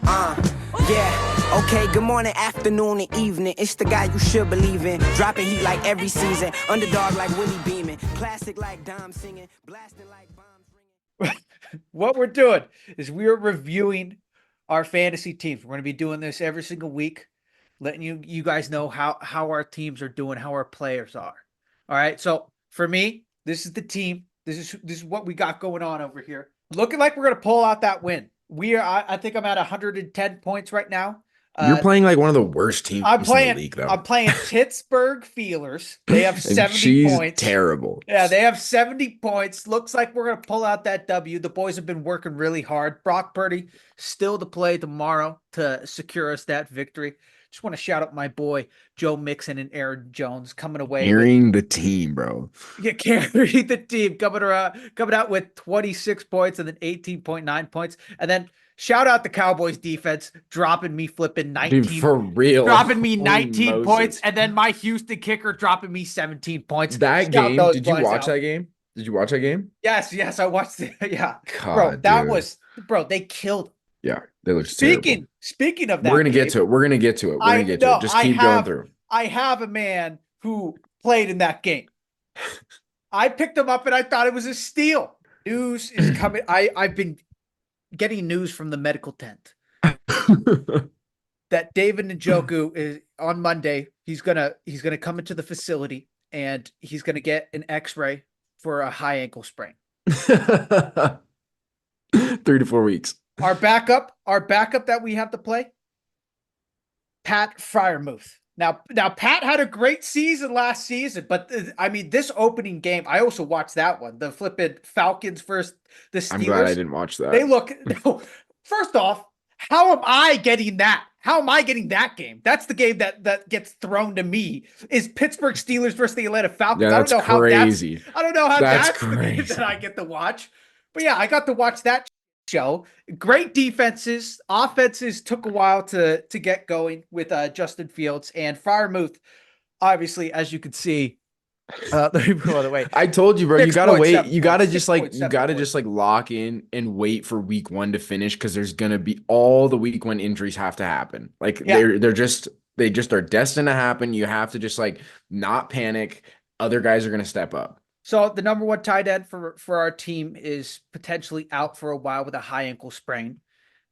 Yeah, okay, good morning, afternoon, and evening. It's the guy you should believe in. Dropping heat like every season. Underdog like Willie Beeman. Classic like Dom singing. Blasting like bombs ringing. What we're doing is we're reviewing our fantasy teams. We're going to be doing this every single week, letting you guys know how our teams are doing, how our players are. All right. So for me, this is the team. This is what we got going on over here. Looking like we're going to pull out that win. I think I'm at 110 points right now. You're playing like one of the worst teams I'm in the playing. league, though. I'm playing Pittsburgh Feelers. They have And 70 she's points. terrible. Yeah, they have 70 points. Looks like we're going to pull out that W. The boys have been working really hard. Brock Purdy still to play tomorrow to secure us that victory. Just want to shout out my boy Joe Mixon and Aaron Jones coming away. Carrying the team, bro. Yeah, carry the team coming out with 26 points and then 18.9 points. And then shout out the Cowboys defense dropping me flipping 19. Dude, for real. Dropping me Holy 19 Moses. points. And then my Houston kicker dropping me 17 points. That Shout game, those did you boys watch out. that game? Did you watch that game? Yes, I watched it. Yeah. God, Bro, they killed. Yeah, they look terrible. Speaking of that, We're gonna get to it. We're gonna get to it. Just keep going through. I have a man who played in that game. I picked him up and I thought it was a steal. News is coming. I've been getting news from the medical tent that David Njoku is on Monday. He's gonna come into the facility and he's gonna get an X-ray for a high ankle sprain. 3 to 4 weeks. Our backup that we have to play, Pat Freiermuth. Now Pat had a great season last season, but this opening game, I also watched that one. The flipping Falcons versus the Steelers. I'm glad I didn't watch that. They look. First off, how am I getting that? How am I getting that game? That's the game that gets thrown to me. Is Pittsburgh Steelers versus the Atlanta Falcons? Yeah, that's crazy. I don't know how that's crazy. the game that I get to watch. But yeah, I got to watch that show. Great defenses. Offenses took a while to get going with Justin Fields and Freiermuth. Obviously, as you can see, let me put it away. I told you, bro. You gotta wait. You gotta just points. lock in and wait for week 1 to finish because there's gonna be all the week 1 injuries have to happen. Like they just are destined to happen. You have to just not panic. Other guys are gonna step up. So the number 1 tight end for our team is potentially out for a while with a high ankle sprain.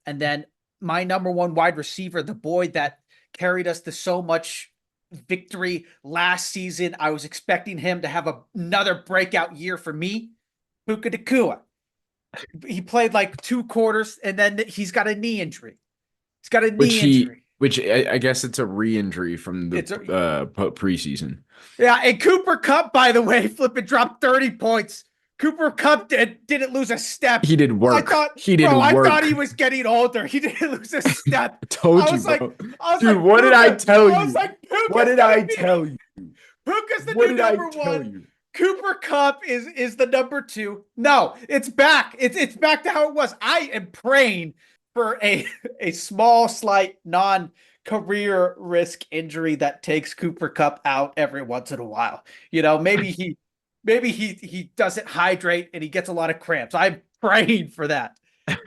And then my number 1 wide receiver, the boy that carried us to so much victory last season. I was expecting him to have another breakout year for me. Puka Nacua. He played like 2 quarters and then he's got a knee injury. He's got a knee injury. Which I guess it's a re-injury from the preseason. Yeah, and Cooper Kupp, by the way, flipping dropped 30 points. Cooper Kupp didn't lose a step. He did work. I thought he was getting older. He didn't lose a step. I told you, bro. Dude, what did I tell you? What did I tell you? Puka's the new number 1. Cooper Kupp is the number 2. No, it's back. It's back to how it was. I am praying for a small, slight, non-career risk injury that takes Cooper Kupp out every once in a while. Maybe he doesn't hydrate and he gets a lot of cramps. I'm praying for that.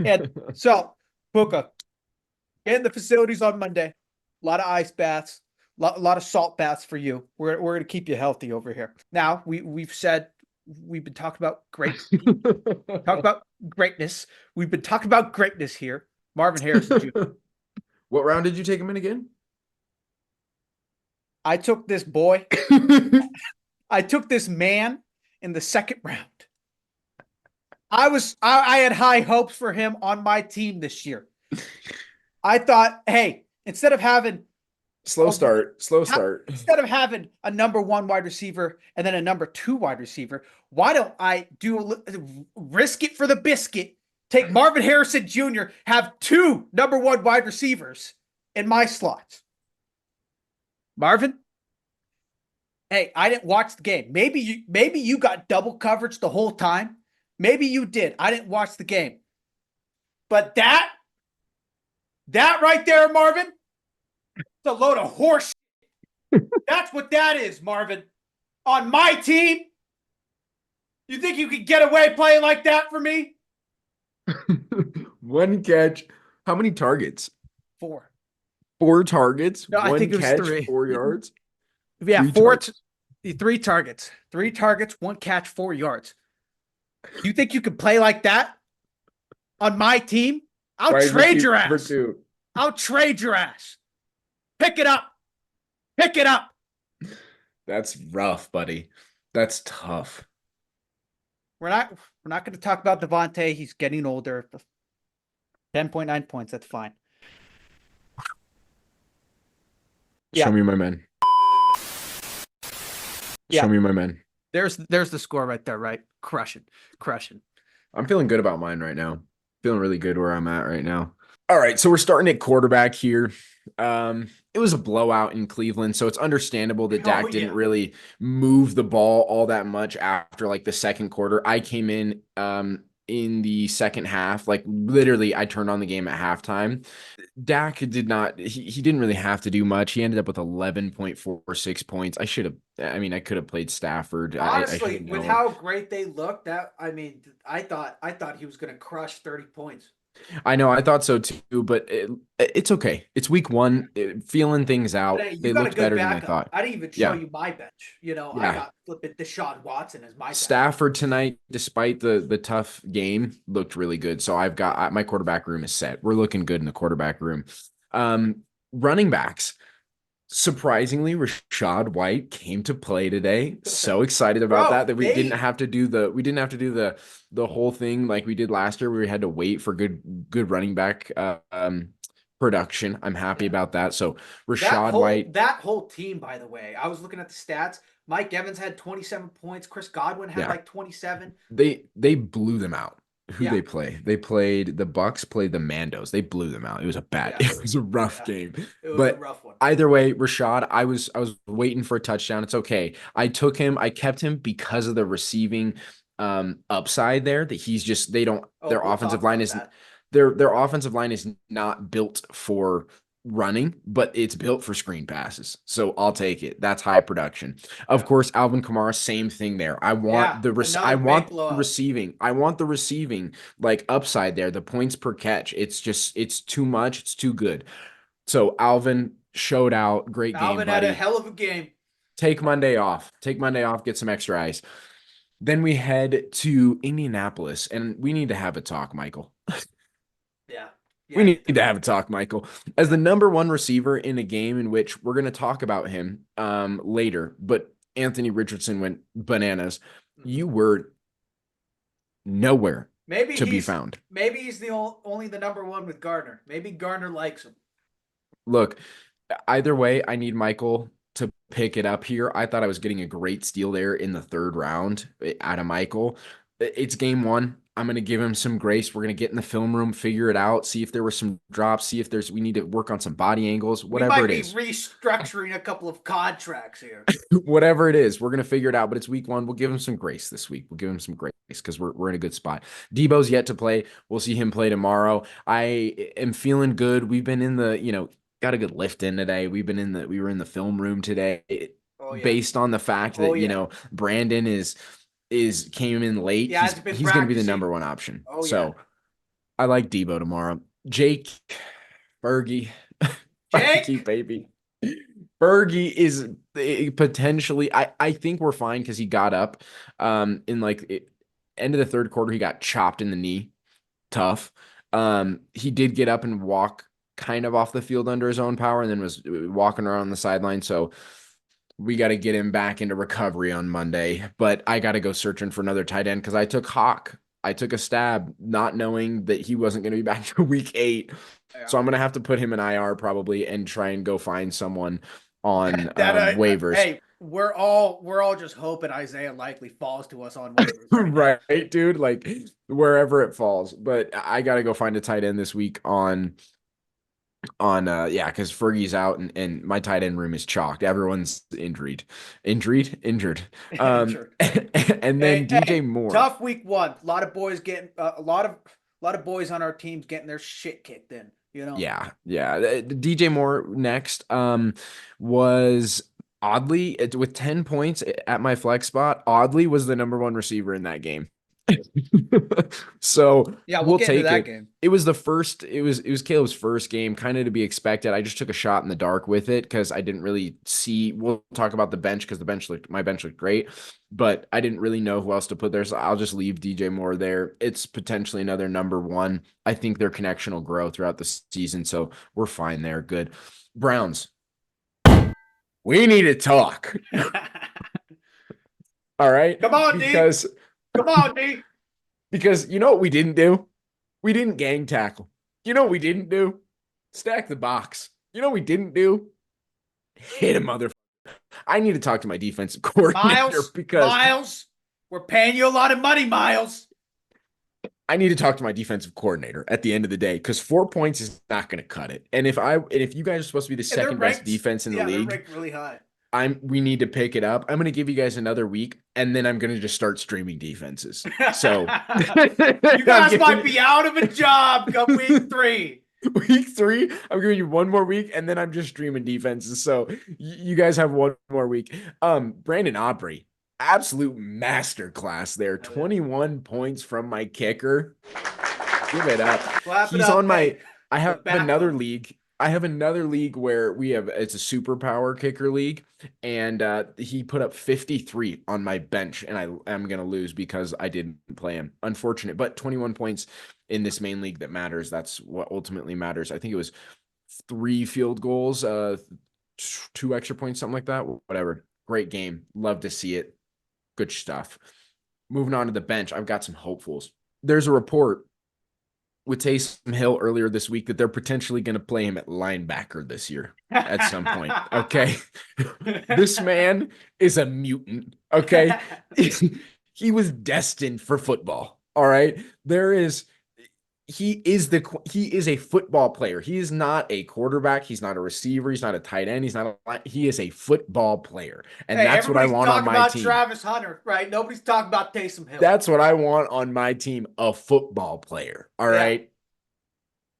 And so, Puka, in the facilities on Monday, a lot of ice baths, a lot of salt baths for you. We're going to keep you healthy over here. Now, we've been talking about greatness. We've been talking about greatness here. Marvin Harrison Jr. What round did you take him in again? I took this boy. I took this man in the 2nd round. I had high hopes for him on my team this year. I thought, hey, instead of having slow start. Instead of having a number 1 wide receiver and then a number 2 wide receiver, why don't I risk it for the biscuit? Take Marvin Harrison Jr., have 2 number 1 wide receivers in my slots. Marvin? Hey, I didn't watch the game. Maybe you got double coverage the whole time. Maybe you did. I didn't watch the game. But that right there, Marvin, it's a load of horse shit. That's what that is, Marvin. On my team, you think you could get away playing like that for me? 1 catch. How many targets? 4. 4 targets, No, I one think it was catch, 3. 4 yards. Yeah, 3 4, targets. 3 targets. 3 targets, 1 catch, 4 yards. You think you could play like that on my team? I'll Wide trade your receiver ass. 2. I'll trade your ass. Pick it up. Pick it up. That's rough, buddy. That's tough. We're not going to talk about Devontae. He's getting older. 10.9 points. That's fine. Show Yeah. me my men. Yeah. Show me my men. There's the score right there, right? Crushing. I'm feeling good about mine right now. Feeling really good where I'm at right now. All right, so we're starting at quarterback here. It was a blowout in Cleveland, so it's understandable that Dak didn't really move the ball all that much after like the second quarter. I came in the second half, like literally I turned on the game at halftime. Dak he didn't really have to do much. He ended up with 11.46 points. I could have played Stafford. Honestly, I with how great they looked, I thought he was going to crush 30 points. I know, I thought so too, but it's okay. It's week 1, feeling things out. Hey, you They got a looked good better than I backup. thought. I didn't even show you my bench. I got flipping Deshaun Watson as my backup. Stafford tonight, despite the tough game, looked really good. So I've got my quarterback room is set. We're looking good in the quarterback room. Running backs. Surprisingly, Rachaad White came to play today. So excited about that we didn't have to do the whole thing like we did last year where we had to wait for good running back production. I'm happy about that. So Rachaad White. That whole team, by the way, I was looking at the stats. Mike Evans had 27 points. Chris Godwin had like 27. They blew them out. They play? They played the Bucks, played the Mandos. They blew them out. It was a rough game. It was a rough one. Either way, Rachaad, I was waiting for a touchdown. It's okay. I took him. I kept him because of the receiving upside there. That he's just their offensive line is their offensive line is not built for running, but it's built for screen passes. So I'll take it. That's high production. Of course, Alvin Kamara, same thing there. I want the receiving. I want the receiving like upside there. The points per catch. It's too much. It's too good. So Alvin showed out. Great game, buddy. Alvin had a hell of a game. Take Monday off. Get some extra ice. Then we head to Indianapolis, and we need to have a talk, Michael. We need to have a talk, Michael. As the number 1 receiver in a game in which we're going to talk about him later, but Anthony Richardson went bananas. You were nowhere to be found. Maybe he's only the number 1 with Gardner. Maybe Gardner likes him. Look, either way, I need Michael to pick it up here. I thought I was getting a great steal there in the 3rd round out of Michael. It's game 1. I'm going to give him some grace. We're going to get in the film room, figure it out, see if there were some drops, see if we need to work on some body angles, whatever it is. We might be restructuring a couple of contracts here. Whatever it is, we're going to figure it out, but it's week 1. We'll give him some grace this week. We'll give him some grace because we're in a good spot. Debo's yet to play. We'll see him play tomorrow. I am feeling good. We've been in got a good lift in today. We were in the film room today based on the fact that, Brandon came in late. Yeah, he's going to be the number 1 option. I like Debo tomorrow. Jake, Fergie, Fergie, baby. Fergie is potentially. I think we're fine because he got up. In end of the 3rd quarter, he got chopped in the knee. Tough. He did get up and walk kind of off the field under his own power, and then was walking around on the sideline. So we got to get him back into recovery on Monday, but I got to go searching for another tight end because I took Hawk. I took a stab not knowing that he wasn't going to be back to week 8. Yeah. So I'm going to have to put him in IR probably and try and go find someone on waivers. Hey, we're all just hoping Isaiah Likely falls to us on waivers. Right, dude? Like wherever it falls. But I got to go find a tight end this week because Fergie's out and my tight end room is chalked. Everyone's injured. And then DJ Moore. Tough week 1. A lot of boys getting a lot of boys on our teams getting their shit kicked in. Yeah. DJ Moore next was oddly with 10 points at my flex spot. Oddly was the number 1 receiver in that game. So Yeah, we'll we'll get into take that it. game. It was Caleb's first game, kind of to be expected. I just took a shot in the dark with it because I didn't really see. We'll talk about the bench because my bench looked great, but I didn't really know who else to put there. So I'll just leave DJ Moore there. It's potentially another number one. I think their connection will grow throughout the season, so we're fine there. Good. Browns. We need to talk. All right. Come on, D. Come on, D. Because you know what we didn't do? We didn't gang tackle. You know what we didn't do? Stack the box. You know what we didn't do? Hit a mother. I need to talk to my defensive coordinator because Miles, we're paying you a lot of money, Miles. I need to talk to my defensive coordinator at the end of the day because 4 points is not going to cut it. And if you guys are supposed to be the second best defense in the league, they're ranked really high. we need to pick it up. I'm going to give you guys another week, and then I'm going to just start streaming defenses. So you guys might be out of a job come week 3. Week 3, I'm giving you one more week, and then I'm just streaming defenses. So you guys have one more week. Brandon Aubrey, absolute masterclass there. 21 points from my kicker. Give it up. He's on my. I have another league. I have another league where it's a superpower kicker league, and he put up 53 on my bench, and I am going to lose because I didn't play him. Unfortunate, but 21 points in this main league that matters. That's what ultimately matters. I think it was 3 field goals, 2 extra points, something like that. Whatever. Great game. Love to see it. Good stuff. Moving on to the bench, I've got some hopefuls. There's a report with Taysom Hill earlier this week that they're potentially going to play him at linebacker this year at some point. Okay. This man is a mutant. Okay. He was destined for football. All right. He is a football player. He is not a quarterback. He's not a receiver. He's not a tight end. He is a football player. And that's what I want on my team. Travis Hunter, right? Nobody's talking about Taysom Hill. That's what I want on my team, a football player. All right.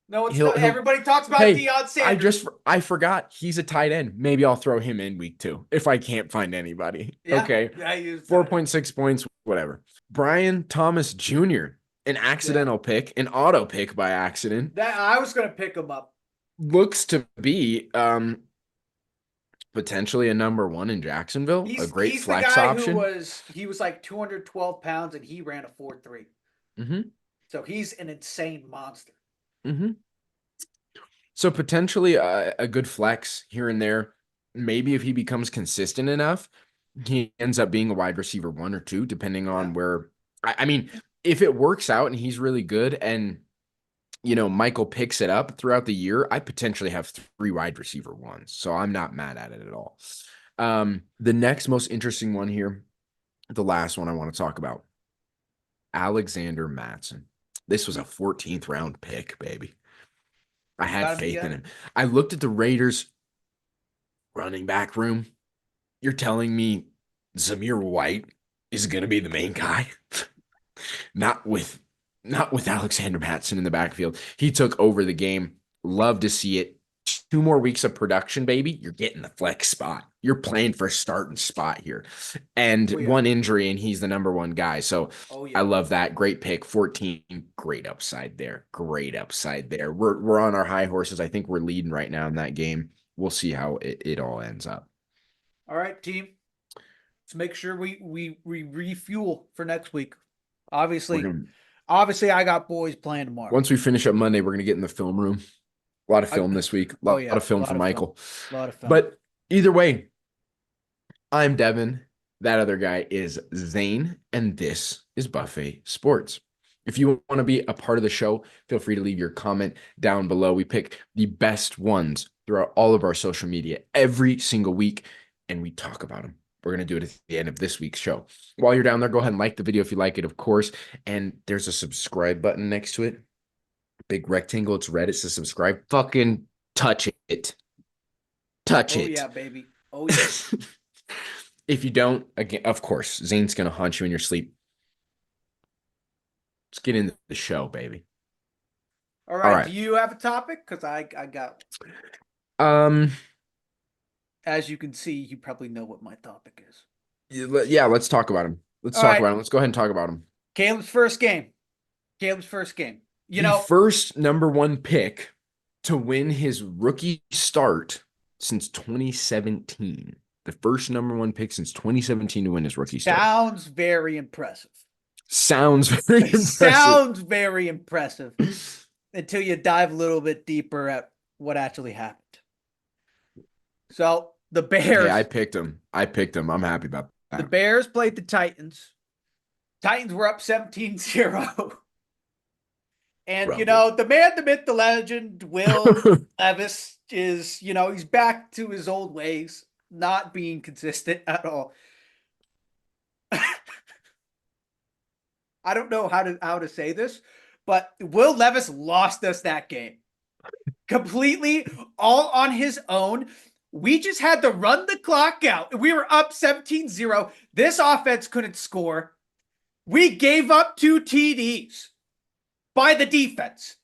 No, everybody talks about Deion Sanders. I forgot he's a tight end. Maybe I'll throw him in week 2 if I can't find anybody. Yeah, okay. Yeah, 4.6 points, whatever. Brian Thomas Jr., an accidental pick, an auto pick by accident. I was going to pick him up. Looks to be potentially a number 1 in Jacksonville. A great flex option. He was like 212 pounds and he ran a 4.3. Mm-hmm. So he's an insane monster. Mm-hmm. So potentially a good flex here and there. Maybe if he becomes consistent enough, he ends up being a wide receiver 1 or 2, depending on where. I mean, if it works out and he's really good and, Michael picks it up throughout the year, I potentially have 3 wide receiver 1s. So I'm not mad at it at all. The next most interesting one here, the last one I want to talk about, Alexander Mattison. This was a 14th round pick, baby. I had faith in him. I looked at the Raiders running back room. You're telling me Zamir White is going to be the main guy? Not with Alexander Mattison in the backfield. He took over the game. Love to see it. 2 more weeks of production, baby. You're getting the flex spot. You're playing for a starting spot here. And 1 injury, and he's the number 1 guy. So I love that. Great pick. 14. Great upside there. Great upside there. We're on our high horses. I think we're leading right now in that game. We'll see how it all ends up. All right, team. Let's make sure we refuel for next week. Obviously, I got boys playing tomorrow. Once we finish up Monday, we're going to get in the film room. A lot of film this week. A lot of film for Michael. A lot of film. But either way, I'm Devin. That other guy is Zane. And this is Buffet Sports. If you want to be a part of the show, feel free to leave your comment down below. We pick the best ones throughout all of our social media every single week, and we talk about them. We're going to do it at the end of this week's show. While you're down there, go ahead and like the video if you like it, of course. And there's a subscribe button next to it. Big rectangle. It's red. It says subscribe. Fucking touch it. Touch it. Oh, yeah, baby. Oh, yeah. If you don't, again, of course, Zane's going to haunt you in your sleep. Let's get into the show, baby. All right. Do you have a topic? Because I got As you can see, you probably know what my topic is. Yeah, let's talk about him. Let's talk about him. Let's go ahead and talk about him. Caleb's first game. Caleb's first game. You The know, first number one pick to win his rookie start since 2017. The first number one pick since 2017 to win his rookie start. sounds very impressive. Sounds very impressive. Sounds very impressive until you dive a little bit deeper at what actually happened. So the Bears. Hey, I picked him. I'm happy about that. The Bears played the Titans. Titans were up 17-0. And, you know, the man, the myth, the legend, Will Levis is, you know, he's back to his old ways, not being consistent at all. I don't know how to say this, but Will Levis lost us that game completely all on his own. We just had to run the clock out. We were up 17-0. This offense couldn't score. We gave up 2 TDs by the defense,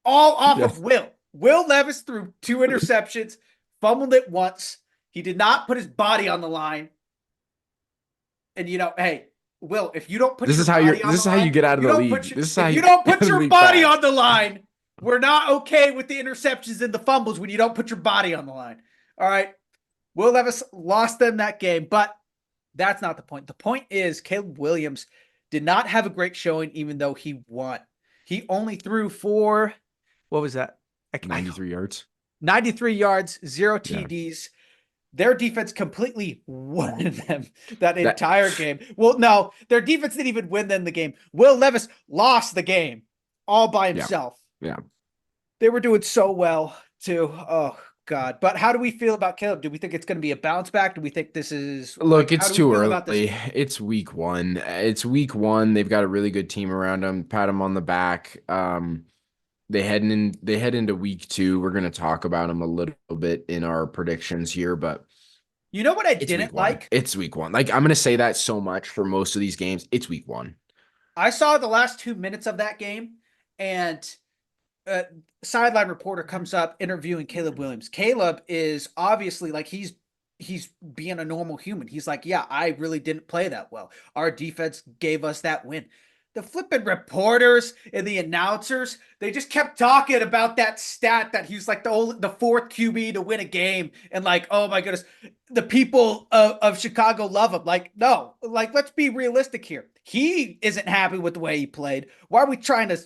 all off of Will. Will Levis threw 2 interceptions, fumbled it once. He did not put his body on the line. And, you know, hey, Will, if you don't put this is how you get out of the league. If you don't put your body on the line, we're not okay with the interceptions and the fumbles when you don't put your body on the line. All right. Will Levis lost them that game, but that's not the point. The point is Caleb Williams did not have a great showing, even though he won. He only threw for, what was that? 93 yards. 93 yards, 0 TDs. Yeah. Their defense completely won them that entire game. Well, no, their defense didn't even win them the game. Will Levis lost the game all by himself. Yeah. They were doing so well, too. Oh, God. But how do we feel about Caleb? Do we think it's going to be a bounce back? Do we think this is... Look, it's too early. It's week 1. It's week 1. They've got a really good team around them. Pat them on the back. They head into week 2. We're going to talk about them a little bit in our predictions here, but you know what I didn't like? It's week 1. Like, I'm going to say that so much for most of these games. It's week 1. I saw the last 2 minutes of that game, and sideline reporter comes up interviewing Caleb Williams. Caleb is obviously like he's being a normal human. He's like, yeah, I really didn't play that well. Our defense gave us that win. The flipping reporters and the announcers, they just kept talking about that stat that he's like the 4th QB to win a game. And like, oh my goodness, the people of Chicago love him. Like, no, like, let's be realistic here. He isn't happy with the way he played. Why are we trying to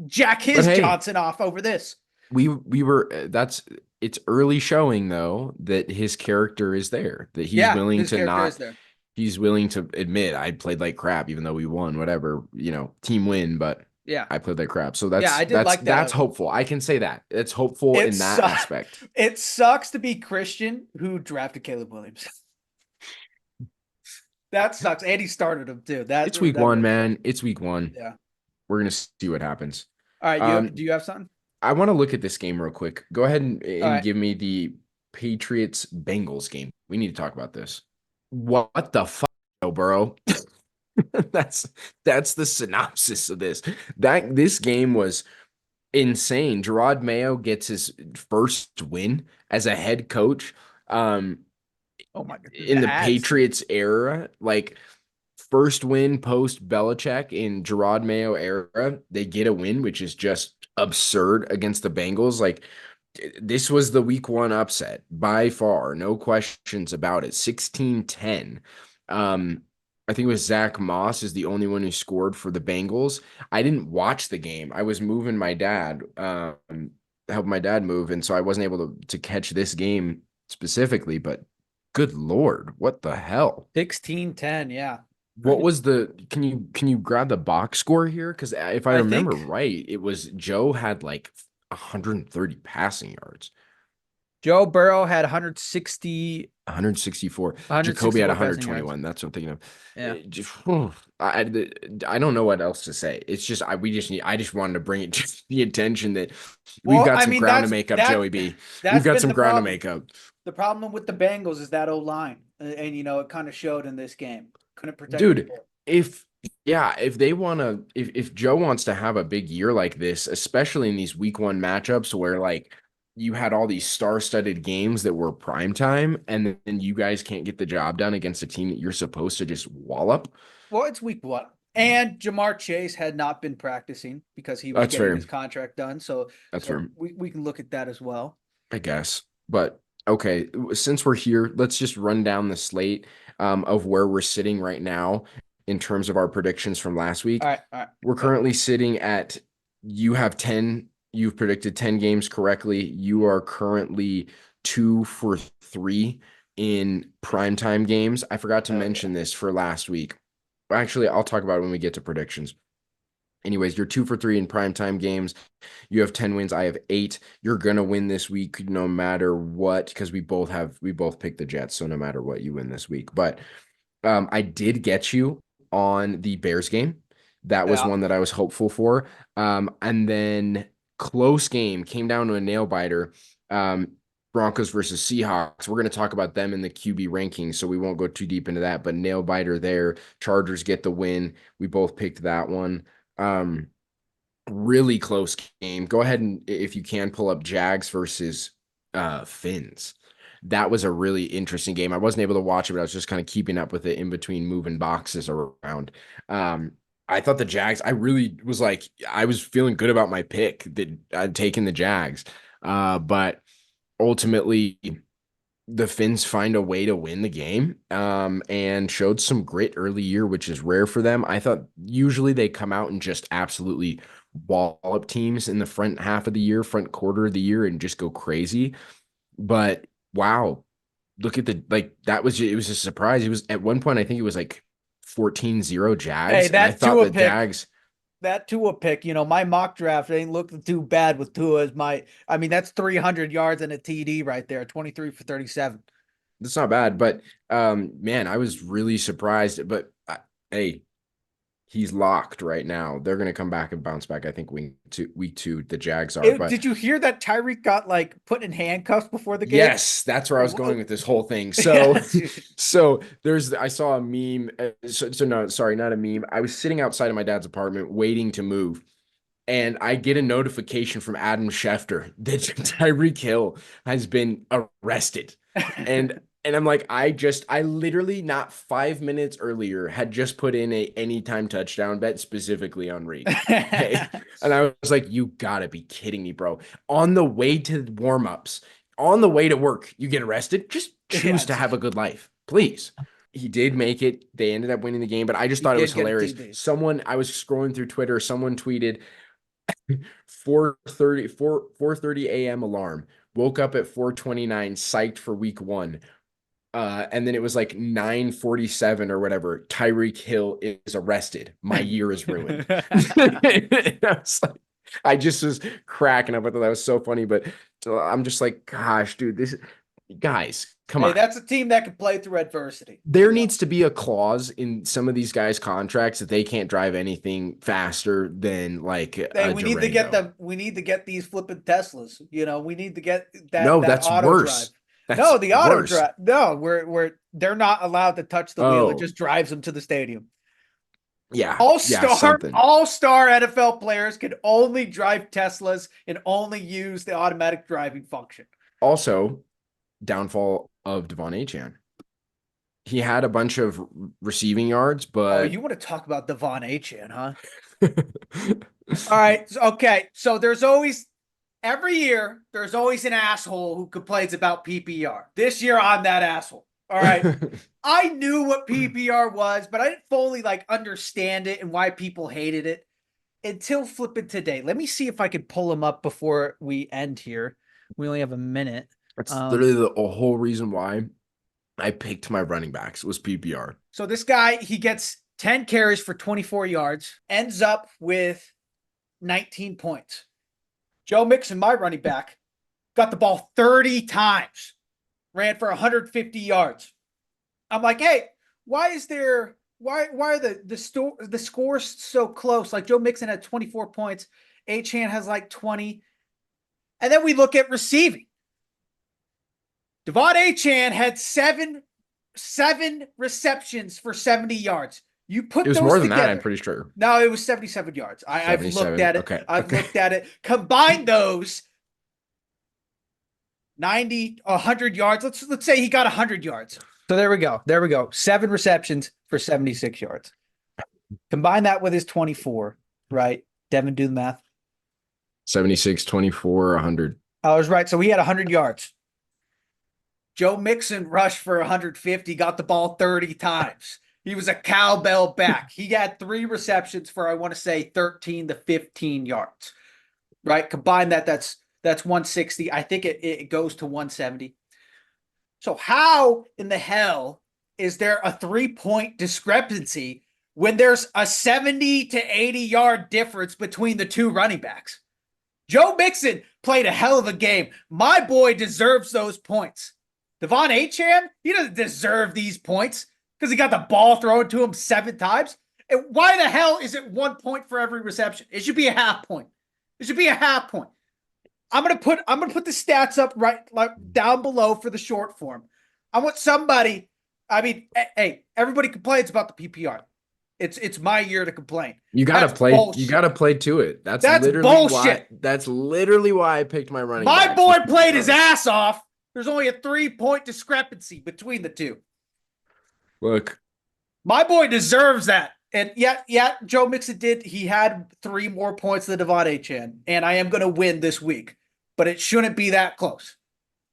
jack his Johnson off over this? It's early showing though that his character is there, that he's willing to not. He's willing to admit I played like crap, even though we won, whatever, you know, team win, but I played like crap. So that's hopeful. I can say that. It's hopeful in that aspect. It sucks to be Christian who drafted Caleb Williams. That sucks. And he started him too. It's week 1, man. It's week 1. Yeah. We're going to see what happens. All right. Do you have something? I want to look at this game real quick. Go ahead and give me the Patriots Bengals game. We need to talk about this. What the fuck, bro? That's the synopsis of this. This game was insane. Gerard Mayo gets his first win as a head coach. Oh my God. In the Patriots era, like first win post Belichick in Gerard Mayo era, they get a win, which is just absurd against the Bengals. Like, this was the week 1 upset by far. No questions about it. 16-10. I think it was Zach Moss is the only one who scored for the Bengals. I didn't watch the game. I was moving my dad, helping my dad move. And so I wasn't able to catch this game specifically, but good Lord, what the hell? 16-10. Yeah. What was can you grab the box score here? Because if I remember right, it was Joe had like 130 passing yards. Joe Burrow had 164. Jacoby had 121. That's what I'm thinking of. Yeah. I don't know what else to say. It's just I just wanted to bring it to the attention that we've got some ground to make up, Joey B. We've got some ground to make up. The problem with the Bengals is that O-line, and you know it kind of showed in this game. Couldn't protect. Dude, people. if they want to, if Joe wants to have a big year like this, especially in these week 1 matchups where like you had all these star-studded games that were primetime, and then you guys can't get the job done against a team that you're supposed to just wallop. Well, it's week 1. And Jamar Chase had not been practicing because he was That's getting fair. his contract done. So That's fair. we can look at that as well. I guess. But okay, since we're here, let's just run down the slate of where we're sitting right now in terms of our predictions from last week. All right. We're currently sitting at, you have 10, you've predicted 10 games correctly. You are currently 2 for 3 in primetime games. I forgot to mention this for last week. Actually, I'll talk about it when we get to predictions. Anyways, you're 2 for 3 in primetime games. You have 10 wins. I have 8. You're gonna win this week no matter what, because we both picked the Jets. So no matter what, you win this week. But I did get you on the Bears game. That was one that I was hopeful for. And then close game came down to a nail biter. Broncos versus Seahawks. We're going to talk about them in the QB rankings, so we won't go too deep into that, but nail biter there. Chargers get the win. We both picked that one. Really close game. Go ahead and, if you can, pull up Jags versus Finns. That was a really interesting game. I wasn't able to watch it, but I was just kind of keeping up with it in between moving boxes around. I thought the Jags, I really was like, I was feeling good about my pick that I'd taken the Jags. But ultimately, the Finns find a way to win the game and showed some grit early year, which is rare for them. I thought usually they come out and just absolutely wallop teams in the front half of the year, front quarter of the year, and just go crazy. But wow, look at it was a surprise. It was at one point, I think it was like 14-0 Jags. Hey, that Tua pick. Jags. That Tua pick, my mock draft ain't looking too bad with Tua that's 300 yards and a TD right there, 23 for 37. That's not bad, but man, I was really surprised. But hey, he's locked right now. They're going to come back and bounce back. I think week two, the Jags are. Did you hear that Tyreek got put in handcuffs before the game? Yes, that's where I was going with this whole thing. So, I saw a meme. No, sorry, not a meme. I was sitting outside of my dad's apartment waiting to move, and I get a notification from Adam Schefter that Tyreek Hill has been arrested. And I'm like, I literally not 5 minutes earlier had just put in a anytime touchdown bet specifically on Reed. Okay? And I was like, you gotta be kidding me, bro. On the way to warmups, on the way to work, you get arrested. Just choose to have a good life, please. He did make it. They ended up winning the game, but I just thought it was hilarious. I was scrolling through Twitter, someone tweeted 4:30 a.m. alarm. Woke up at 4:29, psyched for week 1. And then it was like 9:47 or whatever. Tyreek Hill is arrested. My year is ruined. I just was cracking up. I thought that was so funny, but I'm just like, gosh, dude, guys, come on. That's a team that can play through adversity. There needs to be a clause in some of these guys' contracts that they can't drive anything faster than we need to get them. We need to get these flipping Teslas. We need to get that. No, that's auto worse. Drive. No, the auto drive. No, where they're not allowed to touch the wheel. It just drives them to the stadium. Yeah. All-star NFL players can only drive Teslas and only use the automatic driving function. Also, downfall of Devon Achane. He had a bunch of receiving yards, but you want to talk about Devon Achane, huh? All right. Okay. So every year, there's always an asshole who complains about PPR. This year, I'm that asshole. All right. I knew what PPR was, but I didn't fully understand it and why people hated it until flipping today. Let me see if I can pull him up before we end here. We only have a minute. That's literally the whole reason why I picked my running backs was PPR. So this guy, he gets 10 carries for 24 yards, ends up with 19 points. Joe Mixon, my running back, got the ball 30 times, ran for 150 yards. I'm like, hey, why are the scores so close? Like Joe Mixon had 24 points, Achane has 20. And then we look at receiving. Devon Achane had seven receptions for 70 yards. You put it was those more than together. that, I'm pretty sure. No, it was 77 yards. I've looked at it. Okay. I've looked at it. Combine those 90, 100 yards. Let's say he got 100 yards. So there we go. 7 receptions for 76 yards. Combine that with his 24, right? Devin, do the math. 76, 24, 100. I was right. So he had 100 yards. Joe Mixon rushed for 150, got the ball 30 times. He was a cowbell back. He had 3 receptions for, I want to say, 13 to 15 yards. Right? Combine that, that's 160. I think it goes to 170. So how in the hell is there a 3-point discrepancy when there's a 70 to 80 yard difference between the two running backs? Joe Mixon played a hell of a game. My boy deserves those points. Devon Achane, he doesn't deserve these points because he got the ball thrown to him 7 times. And why the hell is it 1 point for every reception? It should be a half point. It should be a half point. I'm gonna put the stats up right like down below for the short form. I want somebody. I mean, hey, everybody complains about the PPR. It's my year to complain. You gotta play. Bullshit. You gotta play to it. That's literally bullshit. That's literally why I picked my running. My boy played his ass off. There's only a 3-point discrepancy between the two. Look, my boy deserves that. And yeah, Joe Mixon did. He had 3 more points than Devon Achane, and I am going to win this week. But it shouldn't be that close.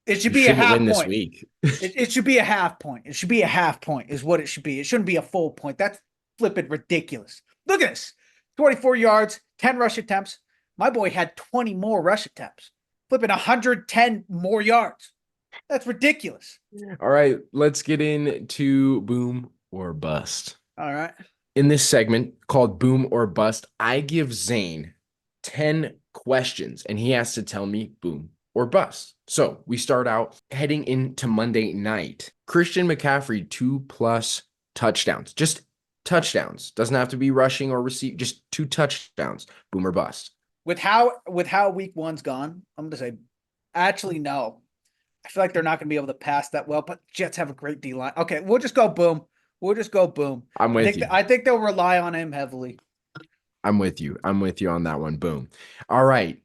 It should be a half point. This week. it should be a half point. It should be a half point is what it should be. It shouldn't be a full point. That's flipping ridiculous. Look at this. 24 yards, 10 rush attempts. My boy had 20 more rush attempts. Flipping 110 more yards. That's ridiculous. All right, let's get into boom or bust. All right. In this segment called Boom or Bust, I give Zane 10 questions and he has to tell me boom or bust. So we start out heading into Monday night. Christian McCaffrey, 2+ touchdowns. Just touchdowns. Doesn't have to be rushing or receive, just 2 touchdowns. Boom or bust. With how week 1's gone, I'm gonna say actually no. I feel like they're not gonna be able to pass that well, but Jets have a great D line. Okay, we'll just go boom. We'll just go boom. I'm with you. I think they'll rely on him heavily. I'm with you. I'm with you on that one. Boom. All right.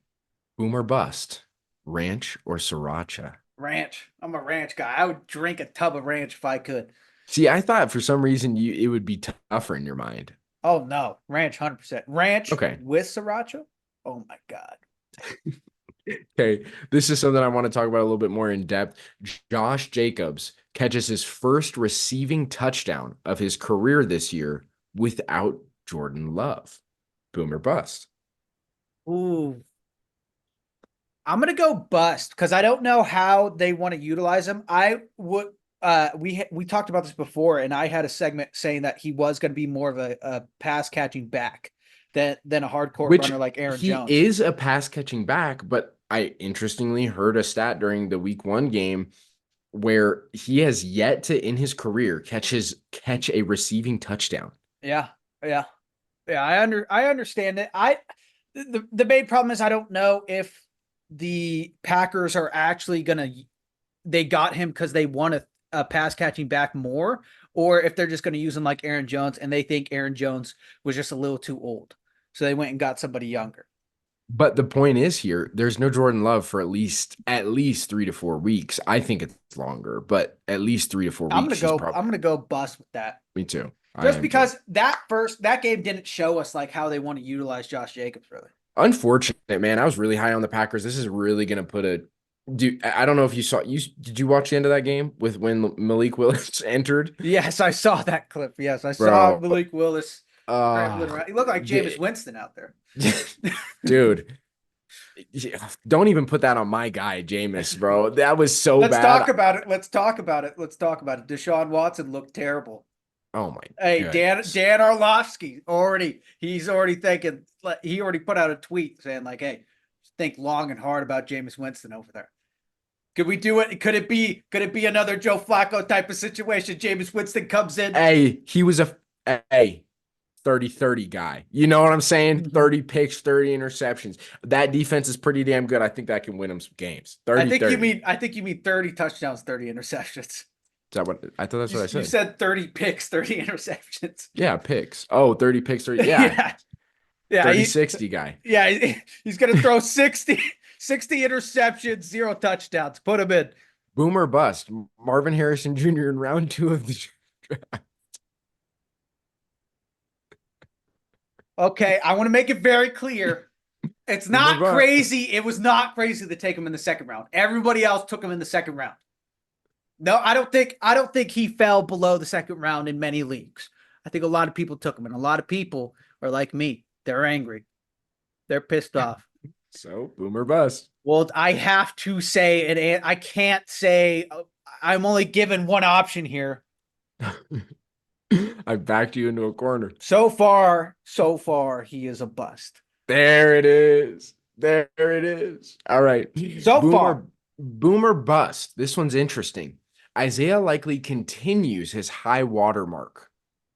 Boom or bust. Ranch or sriracha? Ranch. I'm a ranch guy. I would drink a tub of ranch if I could. See, I thought for some reason it would be tougher in your mind. Oh no, ranch 100%. Ranch with sriracha? Oh my God. Okay, this is something I want to talk about a little bit more in depth. Josh Jacobs catches his first receiving touchdown of his career this year without Jordan Love. Boom or bust? Ooh. I'm going to go bust because I don't know how they want to utilize him. I would we talked about this before, and I had a segment saying that he was going to be more of a pass catching back than a hardcore runner like Aaron Jones. He is a pass catching back, but I interestingly heard a stat during the week 1 game where he has yet to in his career catch a receiving touchdown. Yeah. I understand it. The main problem is I don't know if the Packers are actually they got him because they want a pass catching back more, or if they're just going to use him like Aaron Jones and they think Aaron Jones was just a little too old. So they went and got somebody younger. But the point is here, there's no Jordan Love for at least 3 to 4 weeks. I think it's longer, but at least 3 to 4 weeks. I'm gonna go bust with that. Me too. Just because that game didn't show us like how they want to utilize Josh Jacobs really. Unfortunate, man. I was really high on the Packers. This is really gonna put a dude. I don't know if you saw did you watch the end of that game with when Malik Willis entered? Yes, I saw that clip. Yes, I saw Malik Willis. He looked like Jameis Winston out there. Dude, don't even put that on my guy, Jameis, bro. That was so bad. Let's talk about it. Deshaun Watson looked terrible. Oh my! Hey, goodness. Dan Orlovsky he's already thinking. He already put out a tweet saying like, "Hey, think long and hard about Jameis Winston over there." Could we do it? Could it be another Joe Flacco type of situation? Jameis Winston comes in. Hey, he was a 30-30 guy. You know what I'm saying? 30 picks, 30 interceptions. That defense is pretty damn good. I think that can win him some games. 30, I think you mean 30 touchdowns, 30 interceptions. Is that what I thought? That's what I said. You said 30 picks, 30 interceptions. Yeah, picks. Oh, 30 picks, 30. Yeah. Yeah. 30-60 guy. Yeah, he's going to throw 60 interceptions, 0 touchdowns. Put him in. Boom or bust. Marvin Harrison Jr. in round 2 of the draft. Okay, I want to make it very clear. It's not Boomer bust. crazy. It was not crazy to take him in the second round. Everybody else took him in the second round. No, I don't think he fell below the second round in many leagues. I think a lot of people took him, and a lot of people are like me. They're angry. They're pissed off. So boomer bust. Well, I have to say it. I can't say I'm only given one option here. I backed you into a corner. So far, he is a bust. There it is. There it is. All right. So far. Boomer bust. This one's interesting. Isaiah likely continues his high water mark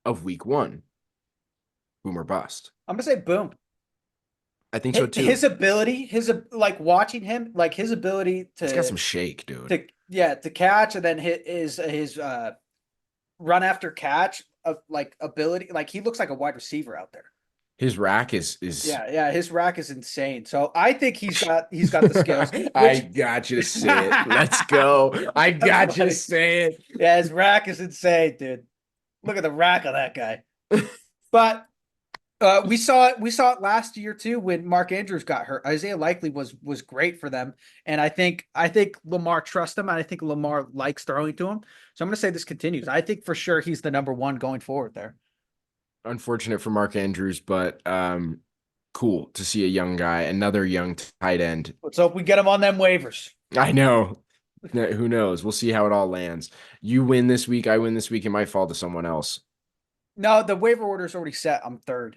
of week 1. Boomer bust. I'm gonna say boom. I think so too. His ability, like watching him, like his ability to He's got some shake, dude. To catch and then hit his run after catch of like ability, like he looks like a wide receiver out there. His rack is yeah, his rack is insane. So I think he's got the skills. I got you to say it. Let's go. I got you to say it. Yeah, his rack is insane, dude. Look at the rack of that guy. But we saw it last year too when Mark Andrews got hurt. Isaiah Likely was great for them, and I think Lamar trusts him, and I think Lamar likes throwing to him. So I'm going to say this continues. I think for sure he's the number 1 going forward there. Unfortunate for Mark Andrews, but cool to see a young guy, another young tight end. Let's hope we get him on them waivers. I know. Who knows? We'll see how it all lands. You win this week, I win this week. It might fall to someone else. No, the waiver order is already set. I'm 3rd.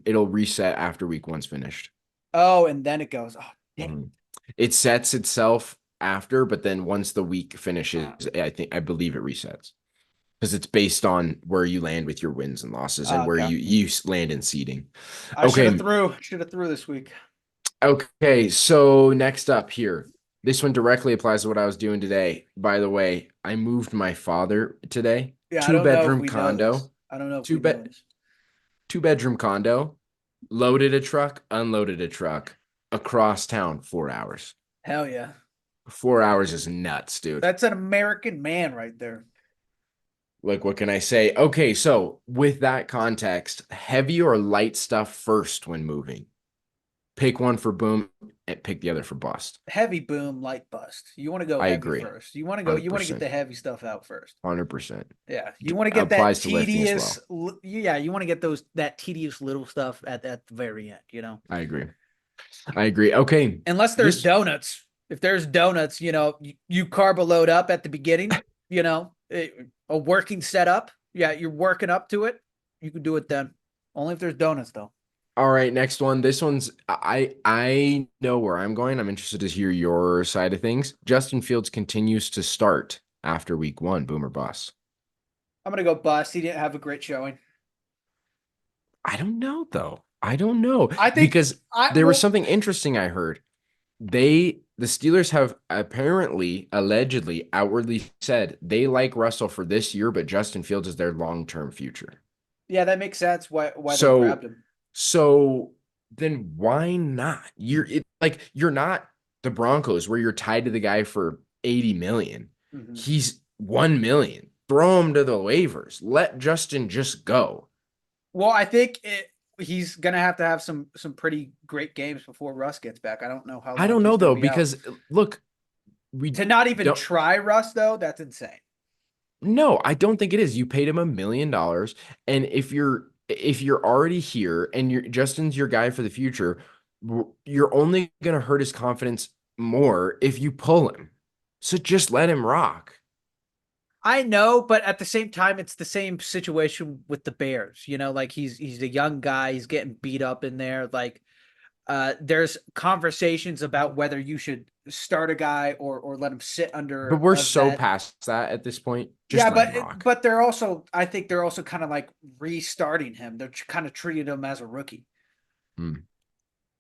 It'll reset after week 1's finished. Oh, and then it goes. Oh, dang. It sets itself after, but then once the week finishes, I believe it resets. Because it's based on where you land with your wins and losses and where you land in seeding. I should have threw this week. Okay, so next up here. This one directly applies to what I was doing today. By the way, I moved my father today. Yeah, 2-bedroom condo. I don't know. If 2-bedroom condo. Loaded a truck, unloaded a truck across town 4 hours. Hell yeah. 4 hours is nuts, dude. That's an American man right there. Look, what can I say? Okay, so with that context, heavy or light stuff first when moving. Pick one for boom and pick the other for bust. Heavy boom, light bust. You want to go heavy first. You want to go 100%. You want to get the heavy stuff out first. 100%. Yeah. You want to get that tedious yeah, you want to get that tedious little stuff at the very end, you know. I agree. Okay. Unless there's donuts. If there's donuts, you know, you carb a load up at the beginning, you know, a working setup. Yeah, you're working up to it. You can do it then. Only if there's donuts though. All right, next one. This one's I know where I'm going. I'm interested to hear your side of things. Justin Fields continues to start after week 1. Boomer bust. I'm gonna go bust. He didn't have a great showing. I don't know though. I don't know. I think because there was something interesting I heard. The Steelers have apparently, allegedly, outwardly said they like Russell for this year, but Justin Fields is their long-term future. Yeah, that makes sense. Why they grabbed him. So then why not? You're not the Broncos where you're tied to the guy for 80 million. Mm-hmm. He's 1 million. Throw him to the waivers. Let Justin just go. Well, I think he's gonna have to have some pretty great games before Russ gets back. I don't know how. I don't know though, because look, to not even try Russ though, that's insane. No, I don't think it is. You paid him $1 million, and if you're already here and Justin's your guy for the future, you're only going to hurt his confidence more if you pull him. So just let him rock. I know, but at the same time, it's the same situation with the Bears. You know, like he's a young guy. He's getting beat up in there. Like there's conversations about whether you should start a guy or let him sit under. But we're so past that at this point. Just but they're also, I think they're also kind of like restarting him. They're kind of treating him as a rookie.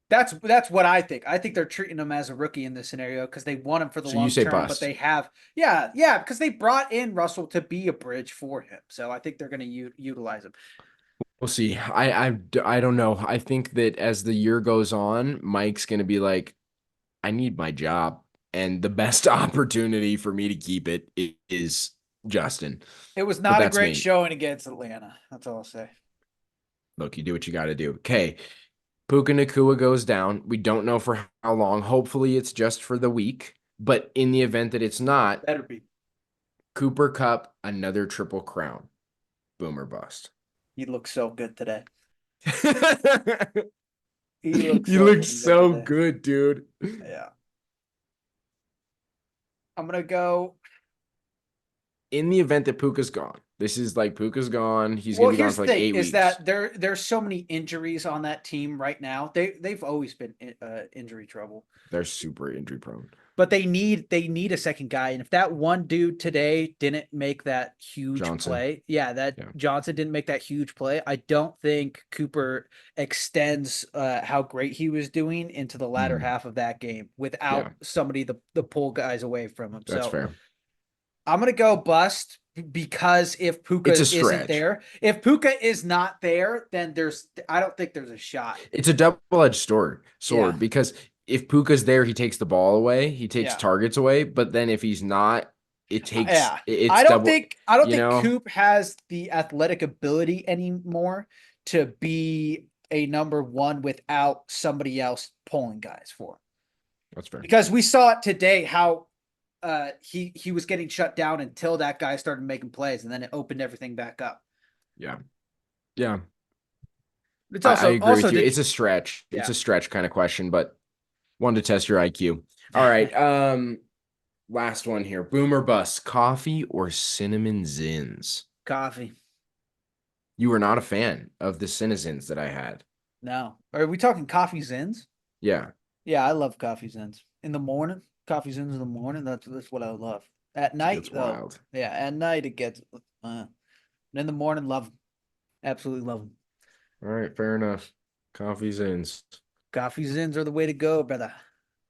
That's what I think. I think they're treating him as a rookie in this scenario because they want him for the long term. Bust. But they have, yeah, because they brought in Russell to be a bridge for him. So I think they're going to utilize him. We'll see. I don't know. I think that as the year goes on, Mike's going to be like, I need my job. And the best opportunity for me to keep it is Justin. It was not a great showing against Atlanta. That's all I'll say. Look, you do what you got to do. Okay. Puka Nakua goes down. We don't know for how long. Hopefully, it's just for the week. But in the event that it's not, Better be. Cooper Kupp, another triple crown. Boomer bust. He looks so good today. He looks so good, dude. Yeah. I'm gonna go. In the event that Puka's gone, this is like Puka's gone. He's gonna be gone for like 8 weeks. Is that there's so many injuries on that team right now. They've always been injury trouble. They're super injury prone. But they need a second guy. And if that one dude today didn't make that huge play, Johnson didn't make that huge play, I don't think Cooper extends how great he was doing into the latter half of that game without somebody to pull guys away from him. That's fair. I'm gonna go bust because if Puka isn't there, if Puka is not there, then I don't think there's a shot. It's a double-edged sword because if Puka's there, he takes the ball away, he takes targets away. But then if he's not, it takes. I don't think Coop has the athletic ability anymore to be a number one without somebody else pulling guys for him. That's fair. Because we saw it today how he was getting shut down until that guy started making plays, and then it opened everything back up. Yeah. It's also, I agree with you. It's a stretch. It's a stretch kind of question, but wanted to test your IQ. All right. Last one here. Boomer bust. Coffee or cinnamon zins? Coffee. You were not a fan of the Cinnazins that I had. No. Are we talking coffee zins? Yeah. Yeah, I love coffee zins. In the morning. Coffee zins in the morning. That's what I love. At night, it's wild. Yeah, at night it gets. In the morning, love them. Absolutely love them. All right, fair enough. Coffee zins. Coffee zins are the way to go, brother.